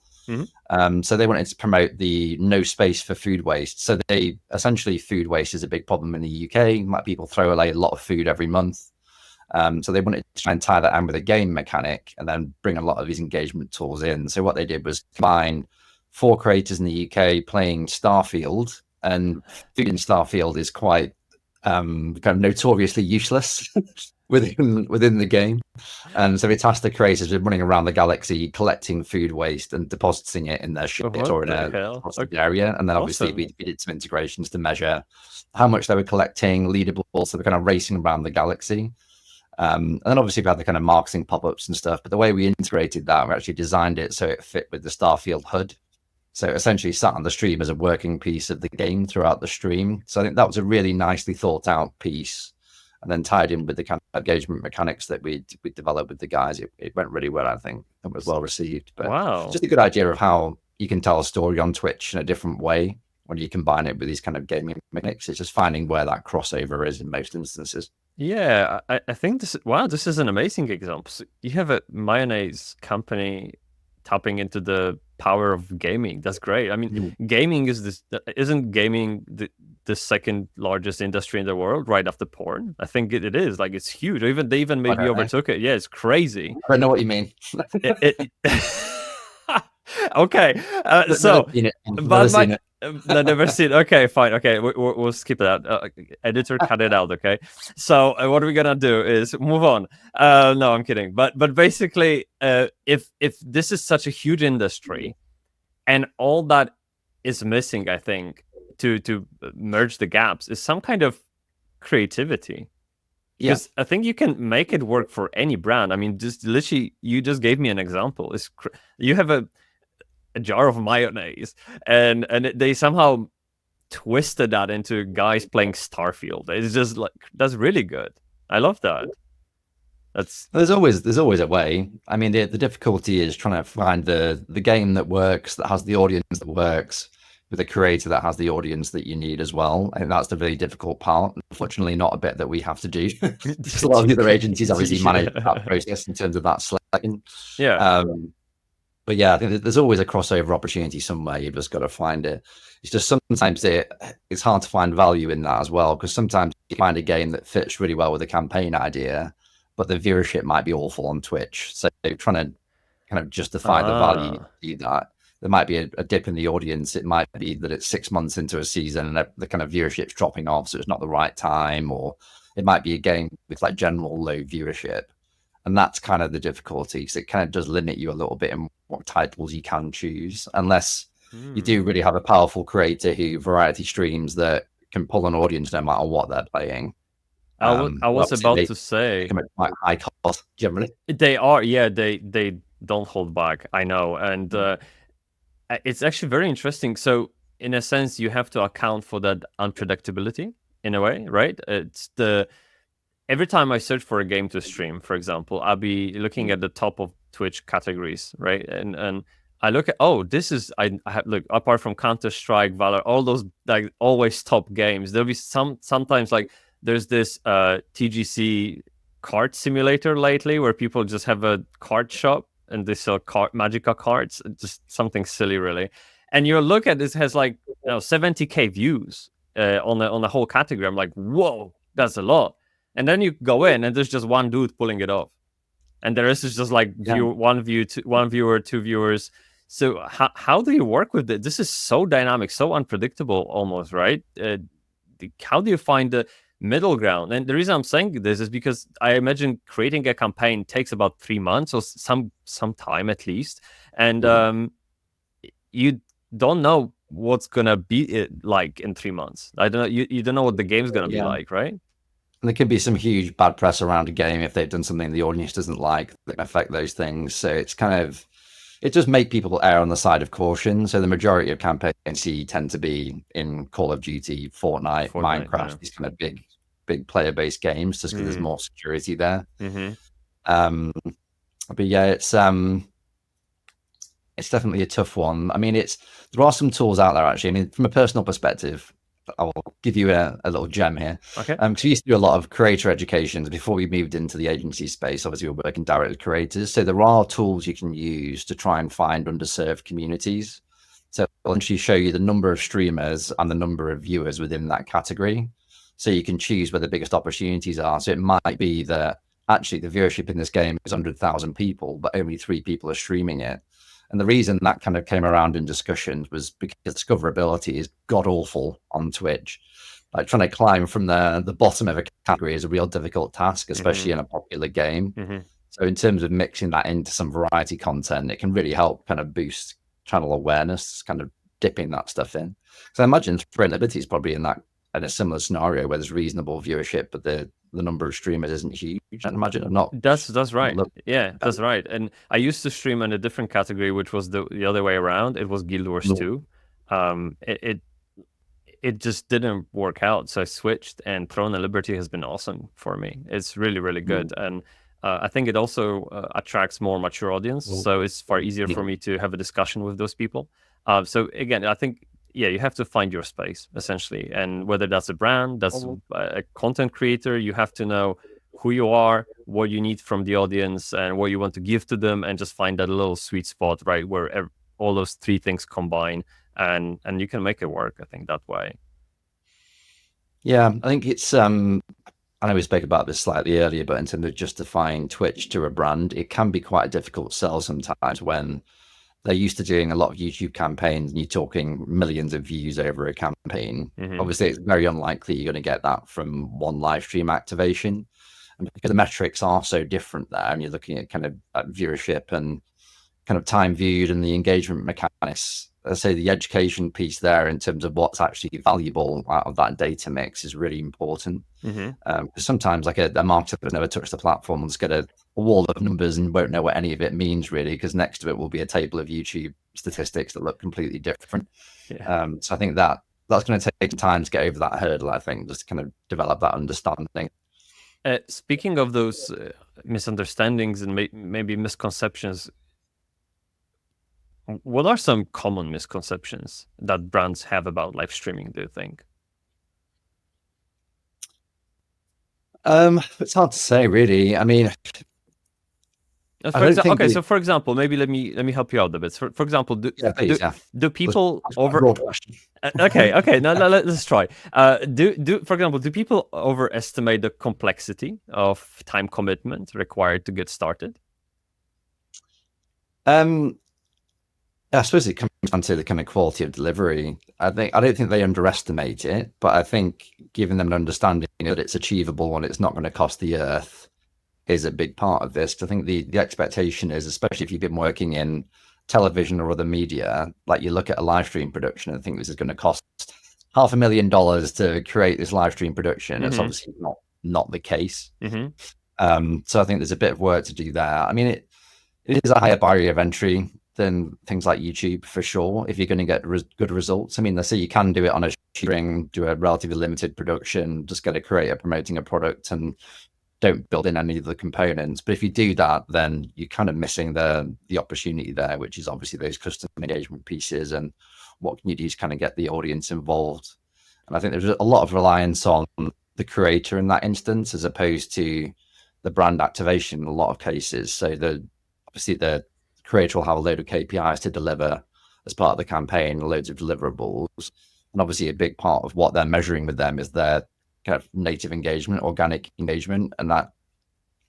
So they wanted to promote the no space for food waste. So they essentially, food waste is a big problem in the UK. Like, people throw away a lot of food every month. So they wanted to try and tie that in with a game mechanic and then bring a lot of these engagement tools in. So what they did was combine 4 creators in the UK playing Starfield, and food in Starfield is quite kind of notoriously useless within the game. And so we tasked the creators with running around the galaxy, collecting food waste and depositing it in their ships or in a area. And then obviously we did some integrations to measure how much they were collecting, leaderboards, so they're kind of racing around the galaxy. And then obviously we had the kind of marketing pop-ups and stuff, but the way we integrated that, we actually designed it so it fit with the Starfield HUD. So essentially sat on the stream as a working piece of the game throughout the stream. So I think that was a really nicely thought out piece, and then tied in with the kind of engagement mechanics that we developed with the guys. It went really well, I think. It was well received. But just a good idea of how you can tell a story on Twitch in a different way when you combine it with these kind of gaming mechanics. It's just finding where that crossover is in most instances. Yeah, I think this is an amazing example. So you have a mayonnaise company tapping into the power of gaming. That's great. I mean, gaming isn't gaming the second largest industry in the world, right after porn? I think it is. Like, it's huge. They even maybe overtook it. Yeah, it's crazy. I know what you mean. Okay, never seen. Okay, fine. Okay, we'll skip that. Editor, cut it out. Okay. So what we're gonna do is move on. No, I'm kidding. But basically, if this is such a huge industry, and all that is missing, I think, to merge the gaps is some kind of creativity. Because I think you can make it work for any brand. I mean, just literally, you just gave me an example. You have a jar of mayonnaise, and they somehow twisted that into guys playing Starfield. It's just like, that's really good. I love that. There's always a way. I mean, the difficulty is trying to find the game that works, that has the audience that works, with a creator that has the audience that you need as well. I think that's the really difficult part. Unfortunately, not a bit that we have to do. Just a lot of the other agencies obviously manage that process in terms of that selection. But yeah, I think there's always a crossover opportunity somewhere. You've just got to find it. It's just sometimes it's hard to find value in that as well, because sometimes you find a game that fits really well with a campaign idea, but the viewership might be awful on Twitch. So you're trying to kind of justify the value to do that. There might be a dip in the audience. It might be that it's 6 months into a season and the kind of viewership's dropping off, so it's not the right time, or it might be a game with like general low viewership. And that's kind of the difficulty. So it kind of does limit you a little bit in what titles you can choose, unless you do really have a powerful creator who variety streams that can pull an audience no matter what they're playing. I was about to say, quite high cost generally. They are, yeah. They Don't hold back. I know. And it's actually very interesting. So in a sense, you have to account for that unpredictability in a way, right? Every time I search for a game to stream, for example, I'll be looking at the top of Twitch categories, right? And I look at, oh, this is I have, look, apart from Counter-Strike, Valor, all those like always top games. There'll be sometimes like there's this TGC card simulator lately where people just have a card shop and they sell Magica cards, just something silly, really. And you look at this, has like 70K views on the whole category. I'm like, whoa, that's a lot. And then you go in and there's just one dude pulling it off, and the rest is just like one viewer, two viewers. So how do you work with it? This is so dynamic, so unpredictable, almost, right? How do you find the middle ground? And the reason I'm saying this is because I imagine creating a campaign takes about 3 months or some time at least, and you don't know what's gonna be like in 3 months. I don't know. You don't know what the game's gonna be like, right? And there can be some huge bad press around a game if they've done something the audience doesn't like that can affect those things. So it's kind of, it just make people err on the side of caution. So the majority of campaigns tend to be in Call of Duty, Fortnite, Minecraft, these kind of big player-based games, just because there's more security there. But yeah, it's definitely a tough one. I mean, there are some tools out there actually. I mean, from a personal perspective, I'll give you a little gem here. Okay. Because we used to do a lot of creator educations before we moved into the agency space. Obviously, we're working directly with creators. So there are tools you can use to try and find underserved communities. So it'll actually show you the number of streamers and the number of viewers within that category. So you can choose where the biggest opportunities are. So it might be that actually the viewership in this game is 100,000 people, but only 3 people are streaming it. And the reason that kind of came around in discussions was because discoverability is god awful on Twitch. Like trying to climb from the bottom of a category is a real difficult task, especially in a popular game. So in terms of mixing that into some variety content, it can really help kind of boost channel awareness, kind of dipping that stuff in. So I imagine Unpredictability is probably in a similar scenario where there's reasonable viewership, but the number of streamers isn't huge. I imagine I'm not. That's right. Yeah, that's right. And I used to stream in a different category, which was the other way around. It was Guild Wars 2. It just didn't work out, so I switched. And Throne and Liberty has been awesome for me. It's really, really good, and I think it also attracts more mature audience. So it's far easier for me to have a discussion with those people. So again, I think. Yeah, you have to find your space essentially, and whether that's a brand, that's a content creator, you have to know who you are, what you need from the audience, and what you want to give to them, and just find that little sweet spot, right, where all those 3 things combine, and you can make it work. I think that way. Yeah, I think it's. I know we spoke about this slightly earlier, but in terms of justifying Twitch to a brand, it can be quite a difficult sell sometimes when they're used to doing a lot of YouTube campaigns and you're talking millions of views over a campaign. Obviously, it's very unlikely you're going to get that from one live stream activation. And because the metrics are so different there, and you're looking at kind of viewership and kind of time viewed and the engagement mechanics, I'd say the education piece there in terms of what's actually valuable out of that data mix is really important. Because sometimes like a marketer that's never touched the platform will just get a wall of numbers and won't know what any of it means really, because next to it will be a table of YouTube statistics that look completely different. So I think that's going to take time to get over that hurdle, I think, just to kind of develop that understanding. Speaking of those misunderstandings and maybe misconceptions, what are some common misconceptions that brands have about live streaming, do you think? It's hard to say, really. I mean, so for example, maybe let me help you out a bit. For example, do people okay, now let's try. For example, do people overestimate the complexity of time commitment required to get started? I suppose it comes down to the kind of quality of delivery. I don't think they underestimate it, but I think giving them an understanding that it's achievable and it's not going to cost the earth is a big part of this. I think the expectation is, especially if you've been working in television or other media, like you look at a live stream production and think this is going to cost $500,000 to create this live stream production. It's obviously not the case. So I think there's a bit of work to do there. I mean, it is a higher barrier of entry than things like YouTube for sure. If you're going to get good results, I mean, let's say you can do it on a string, do a relatively limited production, just get a creator promoting a product and don't build in any of the components. But if you do that, then you're kind of missing the opportunity there, which is obviously those custom engagement pieces and what can you do to kind of get the audience involved. And I think there's a lot of reliance on the creator in that instance, as opposed to the brand activation in a lot of cases. So obviously the creator will have a load of KPIs to deliver as part of the campaign, loads of deliverables. And obviously a big part of what they're measuring with them is their kind of native engagement, organic engagement. And that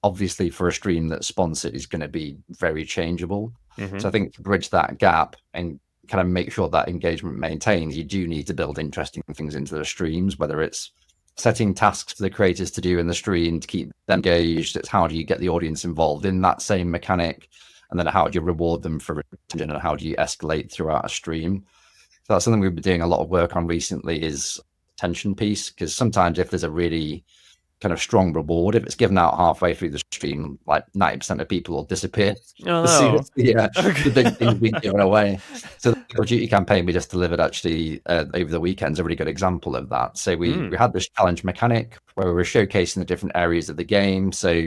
obviously for a stream that's sponsored is going to be very changeable. Mm-hmm. So I think to bridge that gap and kind of make sure that engagement maintains, you do need to build interesting things into the streams, whether it's setting tasks for the creators to do in the stream to keep them engaged. It's how do you get the audience involved in that same mechanic? And then how do you reward them for retention, and how do you escalate throughout a stream? So that's something we've been doing a lot of work on recently, is attention piece, because sometimes if there's a really kind of strong reward, if it's given out halfway through the stream, like 90% of people will disappear. Oh, no. The big things being given away. So the Call of Duty campaign we just delivered actually over the weekend is a really good example of that. So we had this challenge mechanic where we were showcasing the different areas of the game. So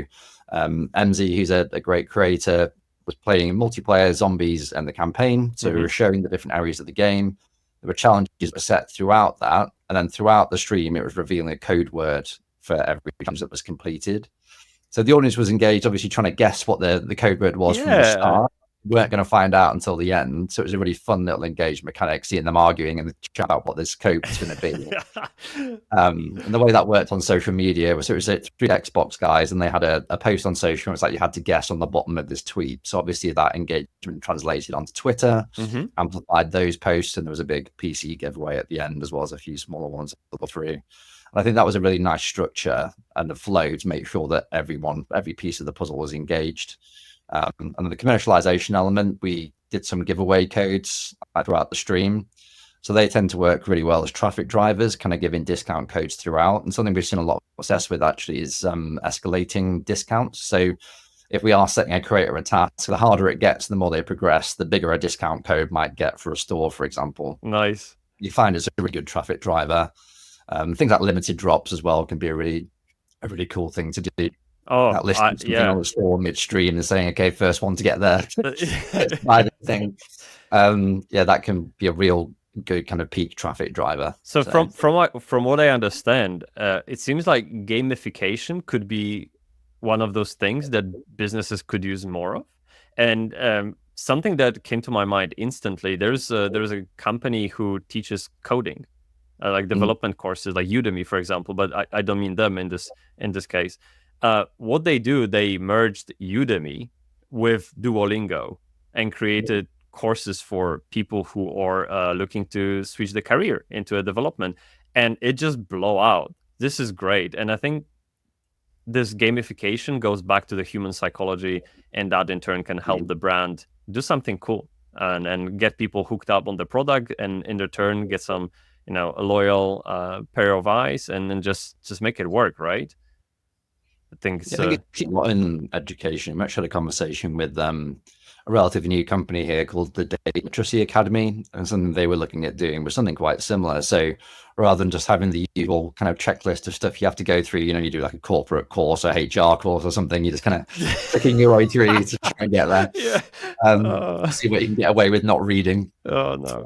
MZ, who's a great creator, was playing multiplayer zombies and the campaign. So we were showing the different areas of the game. There were challenges that were set throughout that. And then throughout the stream, it was revealing a code word for every challenge that was completed. So the audience was engaged, obviously trying to guess what the code word was from the start. We weren't going to find out until the end. So it was a really fun little engaged mechanic, seeing them arguing and chat about what this code was going to be. And the way that worked on social media was, it was three Xbox guys, and they had a post on social. It's like you had to guess on the bottom of this tweet. So obviously that engagement translated onto Twitter, amplified those posts, and there was a big PC giveaway at the end, as well as a few smaller ones through. And I think that was a really nice structure and the flow to make sure that every piece of the puzzle was engaged. And the commercialization element, we did some giveaway codes throughout the stream. So they tend to work really well as traffic drivers, kind of giving discount codes throughout. And something we've seen a lot of success with actually is escalating discounts. So if we are setting a creator a task, the harder it gets, the more they progress, the bigger a discount code might get for a store, for example. Nice. You find it's a really good traffic driver. Things like limited drops as well can be a really cool thing to do. Oh, that listing something on the store midstream and saying, okay, first one to get there. Buy the thing. That can be a real good kind of peak traffic driver. So from what I understand, it seems like gamification could be one of those things that businesses could use more of. And something that came to my mind instantly, there's a company who teaches coding, like development courses, like Udemy, for example, but I don't mean them in this case. What they do, they merged Udemy with Duolingo and created courses for people who are looking to switch the career into a development, and it just blow out. This is great. And I think this gamification goes back to the human psychology, and that in turn can help the brand do something cool and get people hooked up on the product, and in return get some, a loyal pair of eyes, and then just make it work, right? I think it's a lot in education. We actually had a conversation with a relatively new company here called the Data Literacy Academy, and something they were looking at doing was something quite similar. So rather than just having the usual kind of checklist of stuff you have to go through, you do like a corporate course or HR course or something, you're just kind of clicking your way through to try and get there. See what you can get away with not reading. Oh no.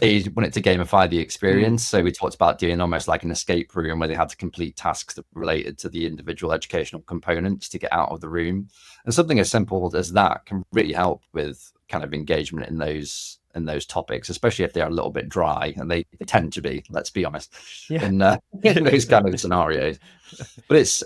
They wanted to gamify the experience. So we talked about doing almost like an escape room where they had to complete tasks that were related to the individual educational components to get out of the room. And something as simple as that can really help with kind of engagement in those topics, especially if they're a little bit dry, and they tend to be, let's be honest, in those kind of scenarios. But it's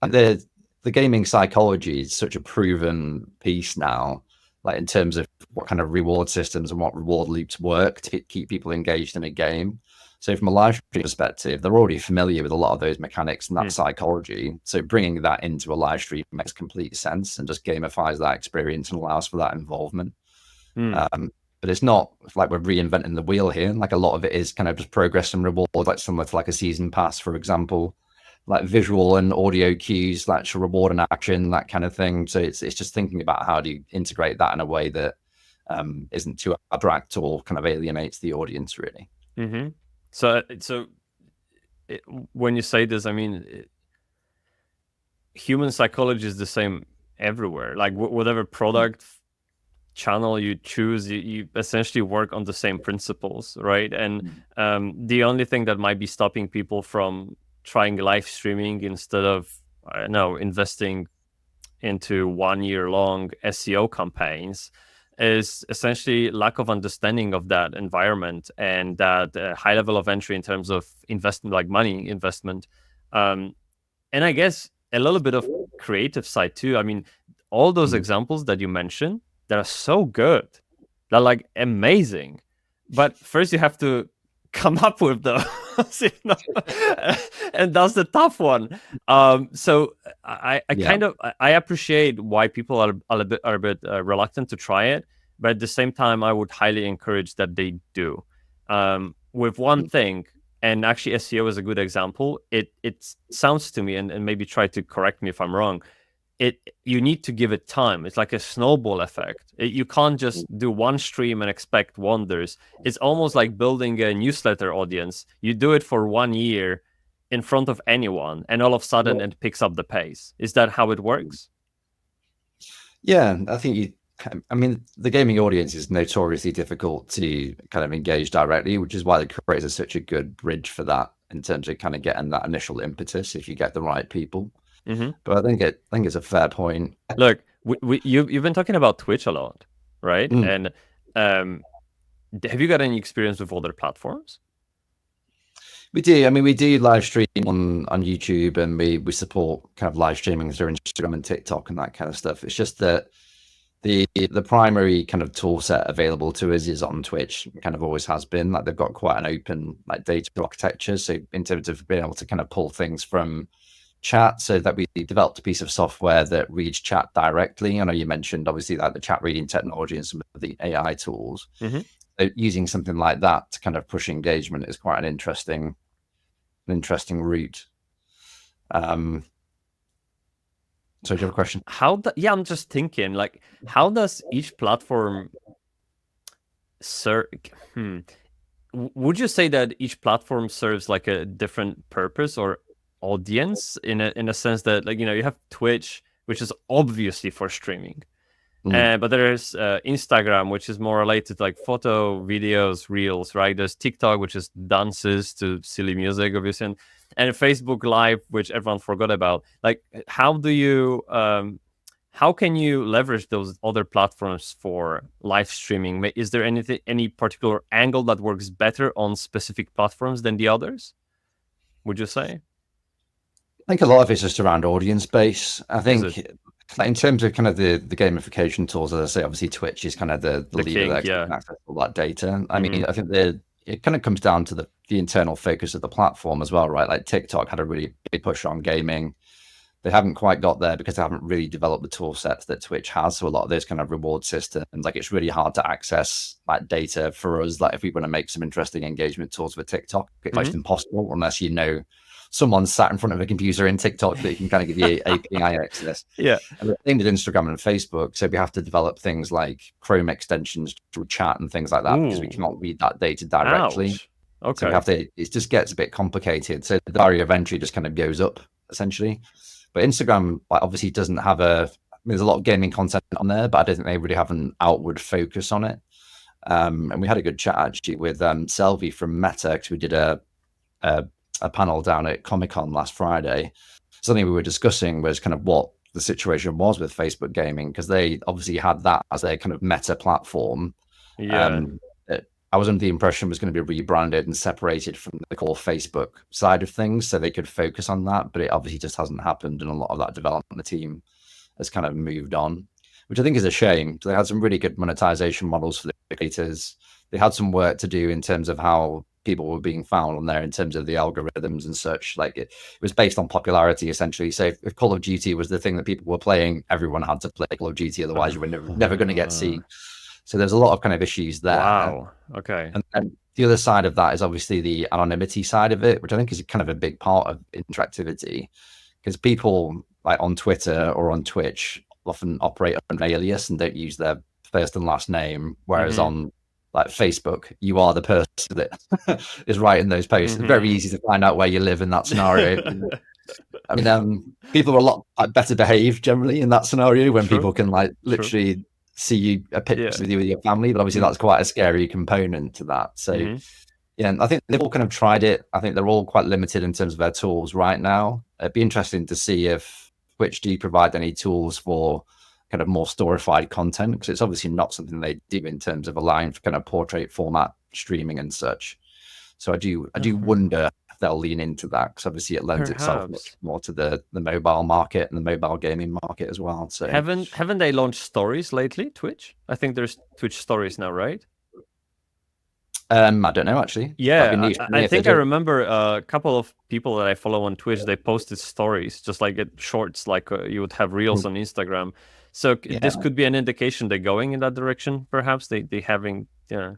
the gaming psychology is such a proven piece now, like in terms of what kind of reward systems and what reward loops work to keep people engaged in a game. So from a live stream perspective, they're already familiar with a lot of those mechanics and that psychology. So bringing that into a live stream makes complete sense and just gamifies that experience and allows for that involvement. But it's not like we're reinventing the wheel here. Like a lot of it is kind of just progress and reward, like similar to like a season pass, for example. like visual and audio cues, like to reward an action, that kind of thing. So it's just thinking about how do you integrate that in a way that isn't too abstract or kind of alienates the audience, really. Mm-hmm. So when you say this, I mean, human psychology is the same everywhere. Like whatever product channel you choose, you essentially work on the same principles, right? And the only thing that might be stopping people from trying live streaming instead of, I don't know, investing into 1 year long SEO campaigns is essentially lack of understanding of that environment and that high level of entry in terms of investment, like money investment. And I guess a little bit of creative side too. I mean, all those examples that you mentioned, that are so good. They're like amazing. But first you have to come up with those, you know? And that's the tough one. So I kind of I appreciate why people are a bit reluctant to try it, but at the same time, I would highly encourage that they do. With one thing, and actually SEO is a good example. It sounds to me, and maybe try to correct me if I'm wrong. You need to give it time. It's like a snowball effect. You can't just do one stream and expect wonders. It's almost like building a newsletter audience. You do it for 1 year in front of anyone, and all of a sudden it picks up the pace. Is that how it works? Yeah, I think I mean, the gaming audience is notoriously difficult to kind of engage directly, which is why the creators are such a good bridge for that in terms of kind of getting that initial impetus if you get the right people. Mm-hmm. But I think it's a fair point. Look, you've been talking about Twitch a lot, right? And have you got any experience with other platforms? We do. I mean, we do live stream on YouTube, and we support kind of live streaming through Instagram and TikTok and that kind of stuff. It's just that the primary kind of tool set available to us is on Twitch. Kind of always has been. Like they've got quite an open like data architecture. So in terms of being able to kind of pull things from chat, so that we developed a piece of software that reads chat directly. I know you mentioned obviously like the chat reading technology and some of the AI tools. Mm-hmm. So using something like that to kind of push engagement is quite an interesting route. So do you have a question? Yeah, I'm just thinking, like, how does each platform serve? Would you say that each platform serves like a different purpose or audience in a sense that, like, you know, you have Twitch, which is obviously for streaming, but there's Instagram, which is more related to like photo, videos, reels, right? There's TikTok, which is dances to silly music, obviously, and Facebook Live, which everyone forgot about. Like, how do you how can you leverage those other platforms for live streaming? Is there any particular angle that works better on specific platforms than the others, would you say? I think a lot of it's just around audience base. I think in terms of kind of the gamification tools, as I say, obviously Twitch is kind of the leader that can access all that data. I mean, I think it kind of comes down to the internal focus of the platform as well, right? Like TikTok had a really big push on gaming. They haven't quite got there because they haven't really developed the tool sets that Twitch has. So a lot of those kind of reward systems, like it's really hard to access like data for us. Like if we want to make some interesting engagement tools with TikTok, it's almost impossible unless you know someone's sat in front of a computer in TikTok that can kind of give you API access. Yeah. And the thing with Instagram and Facebook, so we have to develop things like Chrome extensions through chat and things like that because we cannot read that data directly. Ouch. Okay. So we have to, it just gets a bit complicated. So the barrier of entry just kind of goes up essentially. But Instagram obviously doesn't have there's a lot of gaming content on there, but I don't think they really have an outward focus on it. And we had a good chat actually with Selvi from Meta, because we did a panel down at Comic-Con last Friday. Something we were discussing was kind of what the situation was with Facebook gaming, because they obviously had that as their kind of Meta platform. Yeah. I was under the impression was going to be rebranded and separated from the core Facebook side of things so they could focus on that, but it obviously just hasn't happened, and a lot of that development, the team has kind of moved on, which I think is a shame. So they had some really good monetization models for the creators. They had some work to do in terms of how people were being found on there in terms of the algorithms and such. Like it was based on popularity essentially. So if Call of Duty was the thing that people were playing, everyone had to play Call of Duty, otherwise you were never going to get seen. So there's a lot of kind of issues there. Wow. Okay. And The other side of that is obviously the anonymity side of it, which I think is kind of a big part of interactivity, because people like on Twitter or on Twitch often operate under an alias and don't use their first and last name, whereas on like Facebook, you are the person that is writing those posts. It's very easy to find out where you live in that scenario. I mean, people are a lot better behaved generally in that scenario when people can like literally see you a picture with you with your family, but obviously that's quite a scary component to that. So yeah, I think they've all kind of tried it. I think they're all quite limited in terms of their tools right now. It'd be interesting to see if Twitch do provide any tools for kind of more storified content, because it's obviously not something they do in terms of allowing for kind of portrait format streaming and such. So I do wonder if they'll lean into that, because obviously it lends itself much more to the mobile market and the mobile gaming market as well. So haven't they launched stories lately, Twitch? I think there's Twitch stories now, right? I don't know, actually. Yeah, I think I remember a couple of people that I follow on Twitch, they posted stories, just like shorts, like you would have reels on Instagram. So this could be an indication they're going in that direction, perhaps. They having, yeah.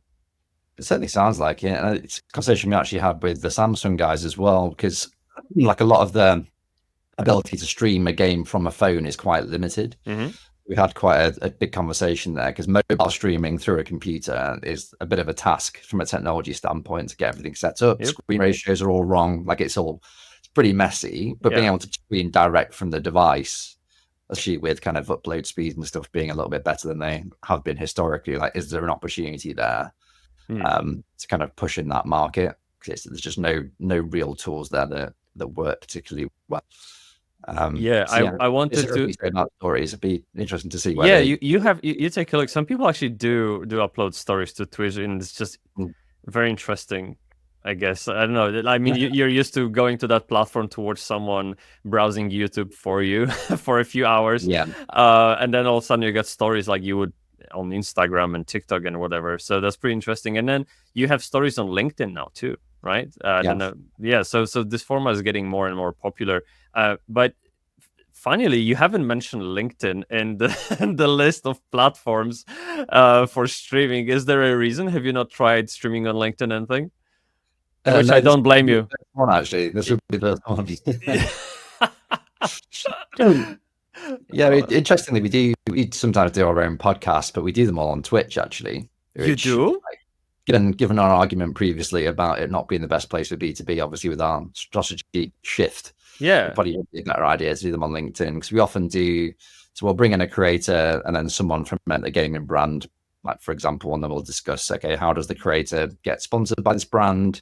It certainly sounds like it. And it's a conversation we actually had with the Samsung guys as well, because like a lot of the ability to stream a game from a phone is quite limited. We had quite a big conversation there, because mobile streaming through a computer is a bit of a task from a technology standpoint to get everything set up. Screen ratios are all wrong. Like it's pretty messy, but being able to stream direct from the device, especially with kind of upload speeds and stuff being a little bit better than they have been historically, like, is there an opportunity there to kind of push in that market? Because there's just no real tools there that work particularly well. I wanted to about stories. It'd be interesting to see where you take a look. Some people actually do upload stories to Twitch, and it's just very interesting. I guess I don't know. I mean, you're used to going to that platform to watch someone browsing YouTube for you for a few hours, and then all of a sudden you get stories like you would on Instagram and TikTok and whatever. So that's pretty interesting. And then you have stories on LinkedIn now too, right? So this format is getting more and more popular. But finally, you haven't mentioned LinkedIn in the list of platforms for streaming. Is there a reason? Have you not tried streaming on LinkedIn anything? Which I don't blame you. Actually, this would be the one. Interestingly, we sometimes do our own podcasts, but we do them all on Twitch, actually. You do? Given our argument previously about it not being the best place for B2B, obviously with our strategy shift, probably would be a better idea to do them on LinkedIn, because we often do. So we'll bring in a creator and then someone from a gaming brand, like for example, and then we'll discuss, okay, how does the creator get sponsored by this brand?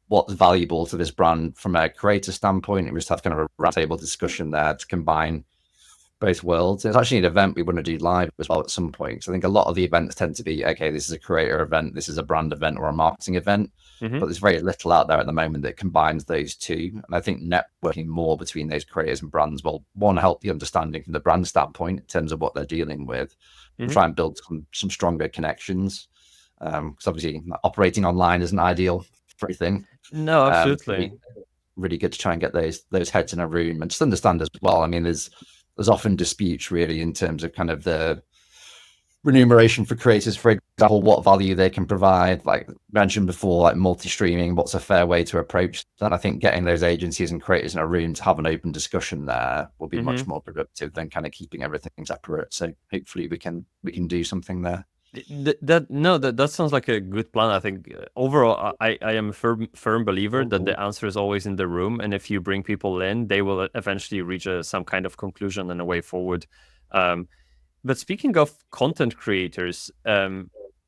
What's valuable to this brand from a creator standpoint? And we just have kind of a roundtable discussion there to combine both worlds. It's actually an event we want to do live as well at some point. So I think a lot of the events tend to be, okay, this is a creator event, this is a brand event or a marketing event, but there's very little out there at the moment that combines those two. And I think networking more between those creators and brands will, one, help the understanding from the brand standpoint in terms of what they're dealing with, and try and build some stronger connections. Because obviously operating online isn't ideal for everything. No, absolutely. Really good to try and get those heads in a room and just understand as well. I mean, there's often disputes really in terms of kind of the remuneration for creators, for example, what value they can provide. Like mentioned before, like multi-streaming, what's a fair way to approach that? I think getting those agencies and creators in a room to have an open discussion there will be much more productive than kind of keeping everything separate. So hopefully we can do something there. That sounds like a good plan. I think overall, I am a firm believer that the answer is always in the room, and if you bring people in, they will eventually reach some kind of conclusion and a way forward. But speaking of content creators,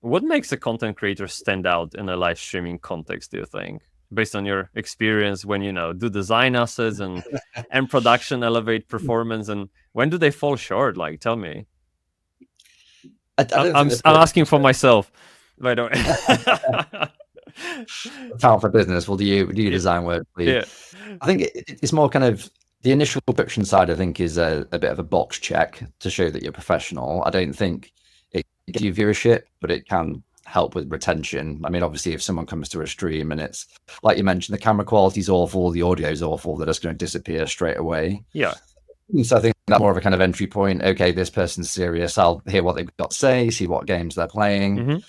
what makes a content creator stand out in a live streaming context, do you think, based on your experience when do design assets and production elevate performance, and when do they fall short? Like, tell me. I'm asking for myself, by the way. Talent for business. Well, do you design work, please? Yeah. I think it's more kind of the initial production side. I think is a bit of a box check to show that you're professional. I don't think it gives you viewership, but it can help with retention. I mean, obviously, if someone comes to a stream and it's like you mentioned, the camera quality's awful, the audio's awful, they're just going to disappear straight away. Yeah. So I think that's more of a kind of entry point. Okay, this person's serious. I'll hear what they've got to say, see what games they're playing.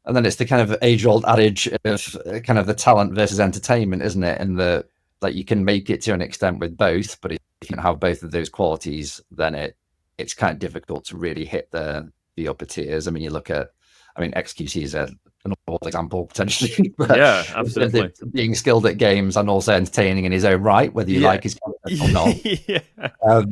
And then it's the kind of age-old adage of kind of the talent versus entertainment, isn't it? And the like you can make it to an extent with both, but if you don't have both of those qualities, then it's kind of difficult to really hit the upper tiers. I mean, you look at, I mean, XQC is an awful example potentially, but Yeah, absolutely. being skilled at games and also entertaining in his own right, whether you like his content or not. Yeah.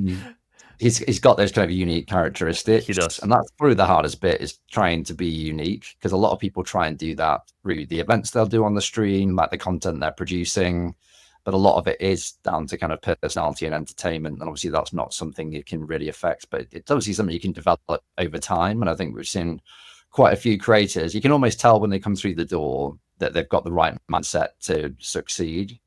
He's got those kind of unique characteristics. He does. And that's probably the hardest bit, is trying to be unique, because a lot of people try and do that through the events they'll do on the stream, like the content they're producing. But a lot of it is down to kind of personality and entertainment. And obviously that's not something you can really affect, but it's obviously something you can develop over time. And I think we've seen quite a few creators, you can almost tell when they come through the door that they've got the right mindset to succeed.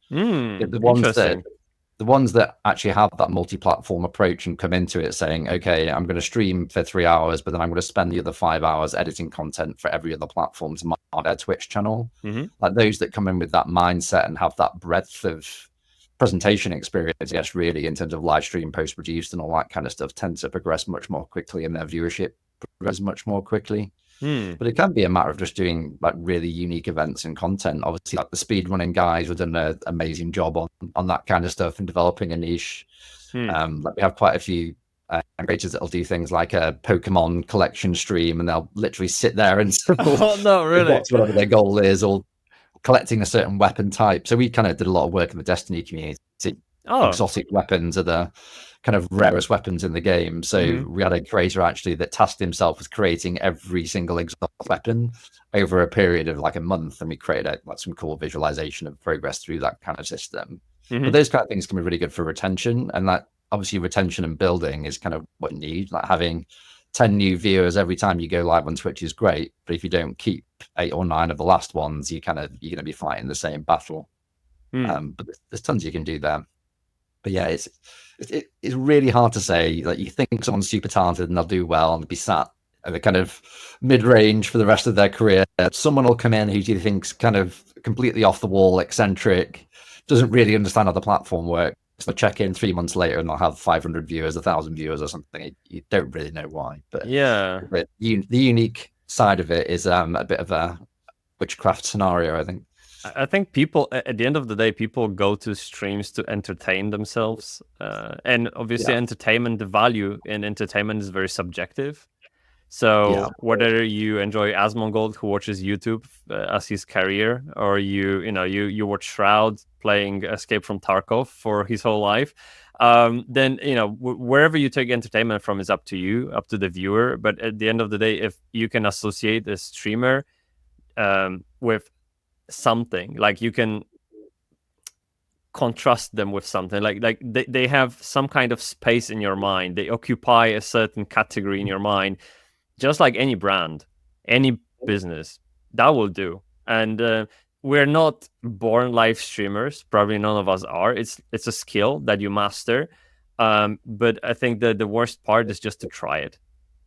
The ones that actually have that multi-platform approach and come into it saying, okay, I'm going to stream for 3 hours, but then I'm going to spend the other 5 hours editing content for every other platform to their Twitch channel. Like those that come in with that mindset and have that breadth of presentation experience, yes, really, in terms of live stream, post-produced and all that kind of stuff, tend to progress much more quickly, and their viewership progresses much more quickly. But it can be a matter of just doing like really unique events and content. Obviously, like the speedrunning guys have done an amazing job on that kind of stuff and developing a niche. Like we have quite a few creators that'll do things like a Pokemon collection stream, and they'll literally sit there and oh no, really, whatever their goal is, or collecting a certain weapon type. So we kind of did a lot of work in the Destiny community. Exotic weapons are the kind of rarest weapons in the game. So we had a creator actually that tasked himself with creating every single exotic weapon over a period of like a month, and we created like some cool visualization of progress through that kind of system. But those kind of things can be really good for retention, and that obviously retention and building is kind of what you need. Like having 10 new viewers every time you go live on Twitch is great, but if you don't keep 8 or 9 of the last ones, you're going to be fighting the same battle. But there's tons you can do there. But yeah, it's really hard to say. Like you think someone's super talented and they'll do well and be sat at the kind of mid-range for the rest of their career. Someone will come in who you think's kind of completely off the wall, eccentric, doesn't really understand how the platform works. They'll check in 3 months later and they'll have 500 viewers, 1,000 viewers or something. You don't really know why. But yeah, the unique side of it is a bit of a witchcraft scenario, I think. I think people, at the end of the day, people go to streams to entertain themselves. And obviously entertainment, the value in entertainment is very subjective. So whether you enjoy Asmongold, who watches YouTube as his career, or you watch Shroud playing Escape from Tarkov for his whole life, then wherever you take entertainment from is up to you, up to the viewer. But at the end of the day, if you can associate a streamer with something, like you can contrast them with something, like they have some kind of space in your mind, they occupy a certain category in your mind, just like any brand, any business, that will do. And we're not born live streamers, probably none of us are. It's a skill that you master, but I think that the worst part is just to try it.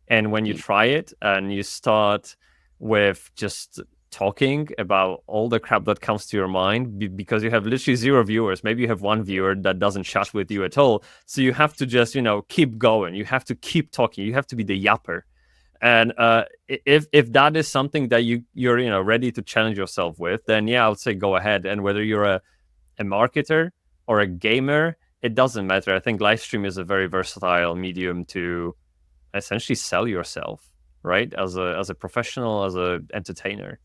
And when you try it and you start with just talking about all the crap that comes to your mind, because you have literally 0 viewers, maybe you have 1 viewer that doesn't chat with you at all, so you have to just keep going, you have to keep talking, you have to be the yapper. And if that is something that you're ready to challenge yourself with, then I would say go ahead. And whether you're a marketer or a gamer, it doesn't matter. I think live stream is a very versatile medium to essentially sell yourself, right, as a professional, as a entertainer.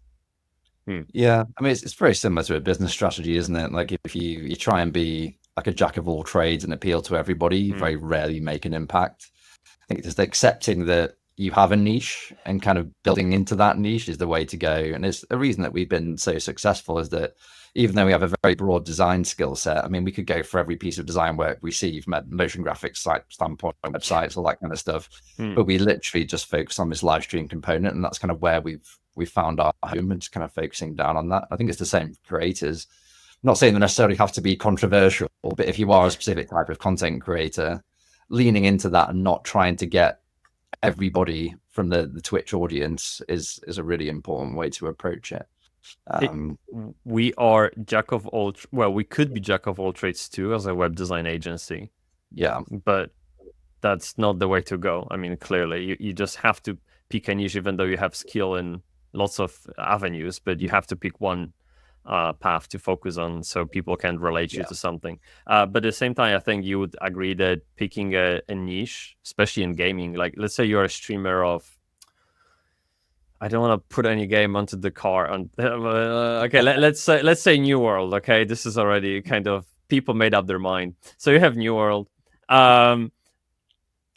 Yeah, I mean, it's very similar to a business strategy, isn't it? Like if you try and be like a jack of all trades and appeal to everybody, you very rarely make an impact. I think just accepting that you have a niche and kind of building into that niche is the way to go. And it's the reason that we've been so successful is that even though we have a very broad design skill set, I mean, we could go for every piece of design work we see from a motion graphics site standpoint, websites, all that kind of stuff. But we literally just focus on this live stream component, and that's kind of where we've found our home, and just kind of focusing down on that. I think it's the same for creators. I'm not saying they necessarily have to be controversial, but if you are a specific type of content creator, leaning into that and not trying to get everybody from the Twitch audience is a really important way to approach it. We are jack of all, well, we could be jack of all trades too as a web design agency. Yeah, but that's not the way to go. I mean, clearly you just have to pick a niche, even though you have skill in lots of avenues, but you have to pick one path to focus on so people can relate you to something. But at the same time, I think you would agree that picking a niche, especially in gaming, like let's say you're a streamer of, I don't want to put any game onto the car. Okay, let's say New World. Okay, this is already kind of people made up their mind. So you have New World, and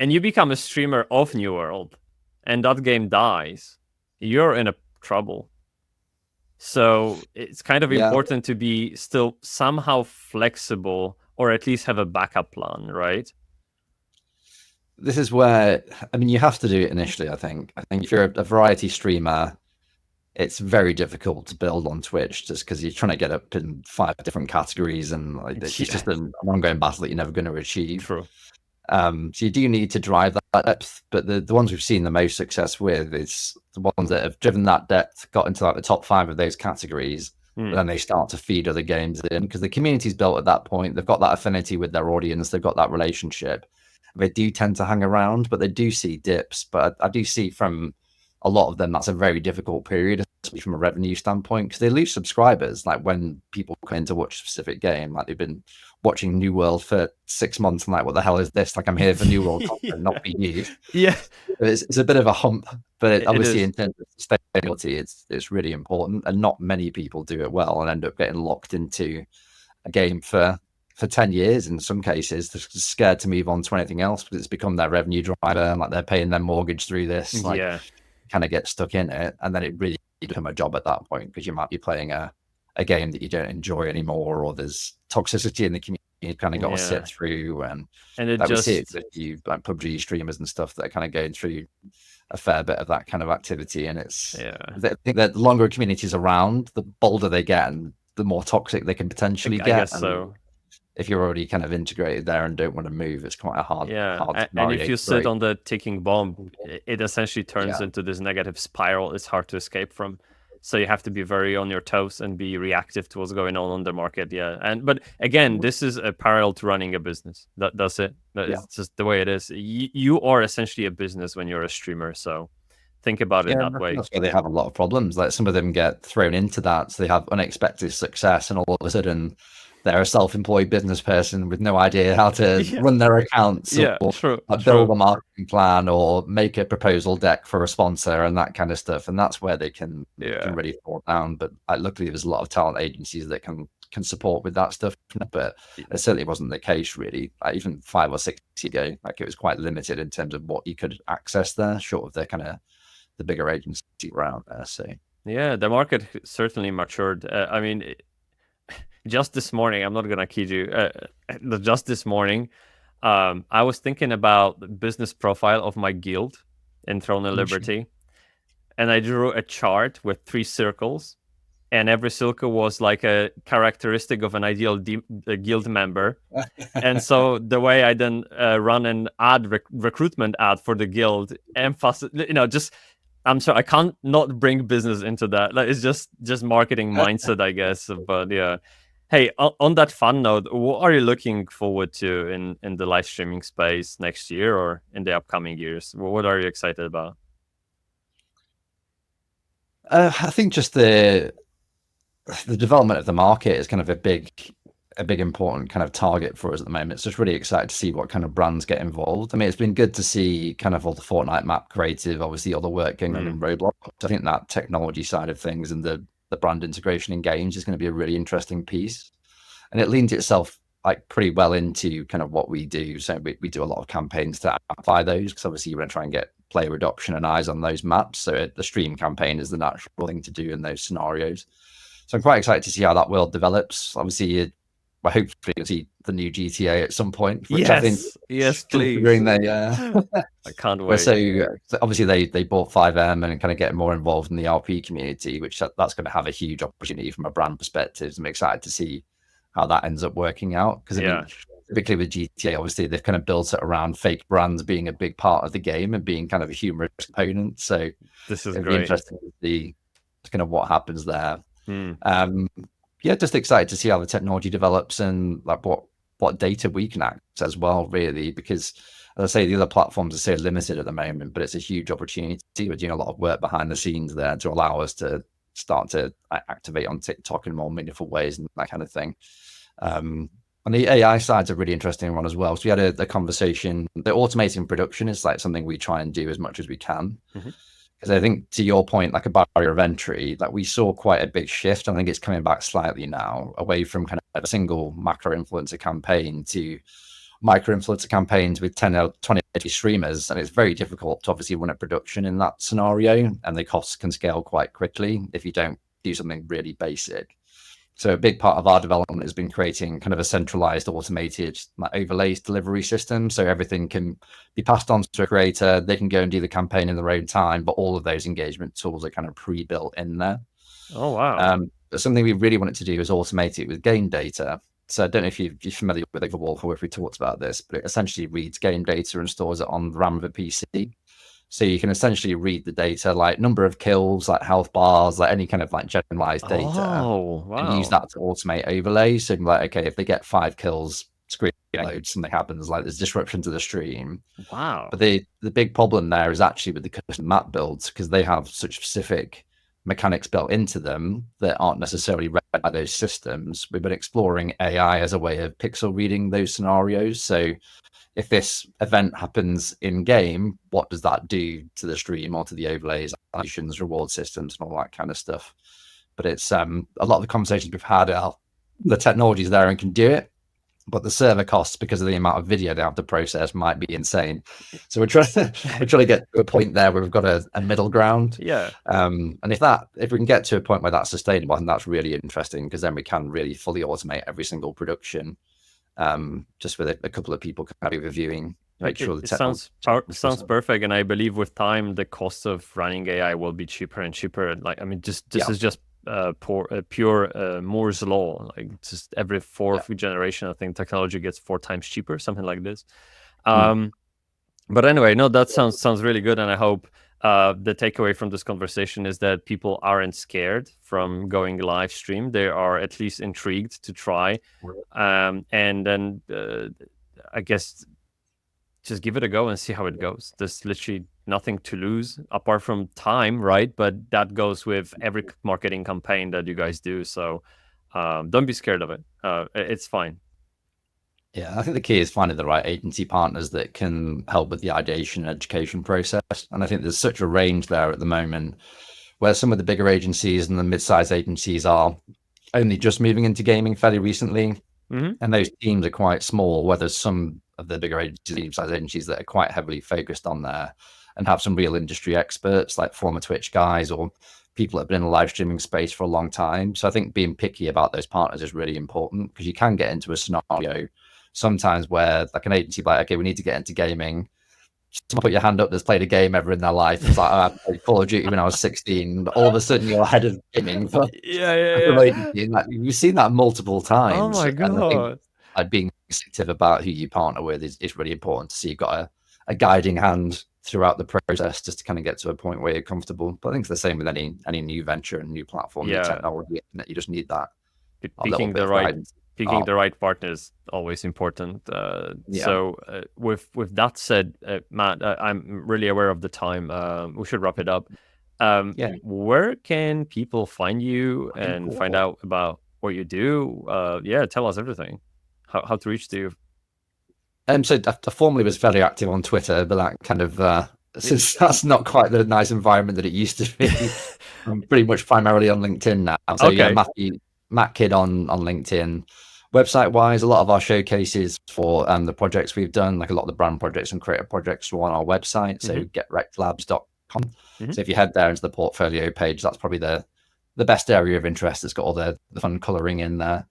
you become a streamer of New World, and that game dies. You're in a trouble. So it's kind of important to be still somehow flexible, or at least have a backup plan, right? This is where, I mean, you have to do it initially, I think. I think if you're a variety streamer, it's very difficult to build on Twitch just because you're trying to get up in 5 different categories, and like, it's just an ongoing battle that you're never going to achieve. True. So you do need to drive that depth, but the ones we've seen the most success with is the ones that have driven that depth, got into like the top 5 of those categories, but then they start to feed other games in because the community's built at that point. They've got that affinity with their audience. They've got that relationship. They do tend to hang around, but they do see dips. But I do see from a lot of them that's a very difficult period, especially from a revenue standpoint, because they lose subscribers. Like when people come in to watch a specific game, like they've been watching New World for 6 months, and like, what the hell is this? Like, I'm here for New World content, not for you. Yeah, it's a bit of a hump, but obviously in terms of sustainability, it's really important, and not many people do it well and end up getting locked into a game for 10 years in some cases. They're scared to move on to anything else because it's become their revenue driver, and like they're paying their mortgage through this. Like, kind of get stuck in it, and then it really become a job at that point because you might be playing a game that you don't enjoy anymore, or there's toxicity in the community you kind of got to sit through, and it like just we see it with you like PUBG streamers and stuff that are kind of going through a fair bit of that kind of activity. And it's I think that the longer communities around, the bolder they get and the more toxic they can potentially get. I guess so. If you're already kind of integrated there and don't want to move, it's quite a hard scenario. And if you sit on the ticking bomb, it essentially turns into this negative spiral. It's hard to escape from. So you have to be very on your toes and be reactive to what's going on the market. But again, this is a parallel to running a business. That's it. It's just the way it is. You are essentially a business when you're a streamer. So think about it that way. That's why they have a lot of problems. Like, some of them get thrown into that, so they have unexpected success, and all of a sudden they're a self-employed business person with no idea how to run their accounts, or build a marketing plan, or make a proposal deck for a sponsor, and that kind of stuff. And that's where they can really fall down. But luckily, there's a lot of talent agencies that can support with that stuff. But it certainly wasn't the case, really. Like, even 5 or 6 years ago, like, it was quite limited in terms of what you could access there, short of the bigger agency around there. So the market certainly matured. I mean, just this morning, I'm not gonna kid you. Just this morning, I was thinking about the business profile of my guild in Throne and Liberty, and I drew a chart with 3 circles, and every circle was like a characteristic of an ideal guild member. And so the way I then run an ad recruitment ad for the guild, I'm sorry, I can't not bring business into that. Like, it's just marketing mindset, I guess. But yeah. Hey, on that fun note, what are you looking forward to in the live streaming space next year or in the upcoming years? What are you excited about? I think just the development of the market is kind of a big important kind of target for us at the moment. So it's really excited to see what kind of brands get involved. I mean, it's been good to see kind of all the Fortnite map creative, obviously all the work going on in Roblox. I think that technology side of things and the brand integration in games is going to be a really interesting piece, and it leans itself like pretty well into kind of what we do. So we do a lot of campaigns to amplify those, because obviously you want to try and get player adoption and eyes on those maps. So the stream campaign is the natural thing to do in those scenarios. So I'm quite excited to see how that world develops. Obviously, hopefully you'll see the new GTA at some point. Which I think, yes, please. I can't wait. So obviously they bought 5M and kind of get more involved in the RP community, which that's going to have a huge opportunity from a brand perspective. I'm excited to see how that ends up working out, because typically with GTA, obviously they've kind of built it around fake brands being a big part of the game and being kind of a humorous component. So this is it'll great. be interesting to see kind of what happens there. Just excited to see how the technology develops and like what data we can access as well, really, because as I say, the other platforms are so limited at the moment, but it's a huge opportunity. We're doing a lot of work behind the scenes there to allow us to start to activate on TikTok in more meaningful ways and that kind of thing. On the AI side's a really interesting one as well. So we had a conversation. The automating production is like something we try and do as much as we can. Because I think, to your point, like a barrier of entry, like we saw quite a big shift. I think it's coming back slightly now, away from kind of a single macro influencer campaign to micro influencer campaigns with 10 or 20 streamers. And it's very difficult to obviously run a production in that scenario. And the costs can scale quite quickly if you don't do something really basic. So a big part of our development has been creating kind of a centralized automated overlays delivery system. So everything can be passed on to a creator. They can go and do the campaign in their own time, but all of those engagement tools are kind of pre-built in there. Oh, wow. But something we really wanted to do is automate it with game data. So I don't know if you're familiar with Overwolf or if we talked about this, but it essentially reads game data and stores it on the RAM of a PC. So you can essentially read the data, like number of kills, like health bars, like any kind of like generalized data, and use that to automate overlays. So like, okay, if they get 5 kills, screen loads, something happens, like there's disruption to the stream. Wow. But the big problem there is actually with the custom map builds, because they have such specific mechanics built into them that aren't necessarily read by those systems. We've been exploring AI as a way of pixel reading those scenarios. So if this event happens in game, what does that do to the stream or to the overlays, animations, reward systems, and all that kind of stuff? But it's a lot of the conversations we've had are the technology's there and can do it, but the server costs, because of the amount of video they have to process, might be insane. So we're trying to get to a point there where we've got a middle ground. Yeah. And if we can get to a point where that's sustainable, and that's really interesting, because then we can really fully automate every single production. Just with a couple of people kind of reviewing, make sure the sounds perfect. And I believe with time, the cost of running AI will be cheaper and cheaper. Like, I mean, this is just pure Moore's law. Like, just every fourth generation, I think technology gets 4 times cheaper, something like this. But anyway, no, that sounds really good, and I hope the takeaway from this conversation is that people aren't scared from going live stream. They are at least intrigued to try. And then I guess just give it a go and see how it goes. There's literally nothing to lose apart from time, right? But that goes with every marketing campaign that you guys do. So don't be scared of it. It's fine. Yeah, I think the key is finding the right agency partners that can help with the ideation and education process. And I think there's such a range there at the moment, where some of the bigger agencies and the mid-sized agencies are only just moving into gaming fairly recently. And those teams are quite small, where there's some of the bigger medium-sized agencies that are quite heavily focused on there and have some real industry experts, like former Twitch guys or people that have been in the live streaming space for a long time. So I think being picky about those partners is really important, because you can get into a scenario sometimes where like an agency like, okay, we need to get into gaming. Someone put your hand up that's played a game ever in their life. It's like, I played Call of Duty when I was 16. All of a sudden you're head of gaming. Yeah. Like, you've seen that multiple times. Oh my God. And I think, like, being sensitive about who you partner with is really important to see you've got a guiding hand throughout the process, just to kind of get to a point where you're comfortable. But I think it's the same with any new venture and new platform, new technology. You just need that. Picking the right partner is always important. So with that said, Matt, I'm really aware of the time. We should wrap it up. Where can people find you and find out about what you do? Tell us everything. How to reach you. So I formerly was fairly active on Twitter, but that kind of since that's not quite the nice environment that it used to be. I'm pretty much primarily on LinkedIn now. So Matt Kidd on LinkedIn. Website wise, a lot of our showcases for the projects we've done, like a lot of the brand projects and creative projects, are on our website. So GETREKTLabs.com. So if you head there into the portfolio page, that's probably the best area of interest. It's got all the fun coloring in there.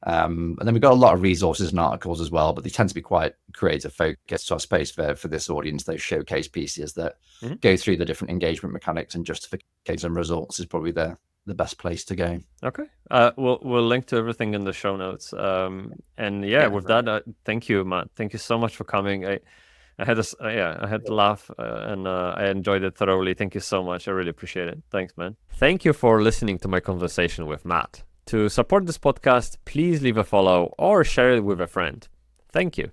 And then we've got a lot of resources and articles as well, but they tend to be quite creative focused. So I suppose for this audience, those showcase pieces that go through the different engagement mechanics and justification and results is probably the best place to go. Okay. We'll link to everything in the show notes. With that, thank you, Matt. Thank you so much for coming. I had to laugh and I enjoyed it thoroughly. Thank you so much. I really appreciate it. Thanks, man. Thank you for listening to my conversation with Matt. To support this podcast, please leave a follow or share it with a friend. Thank you.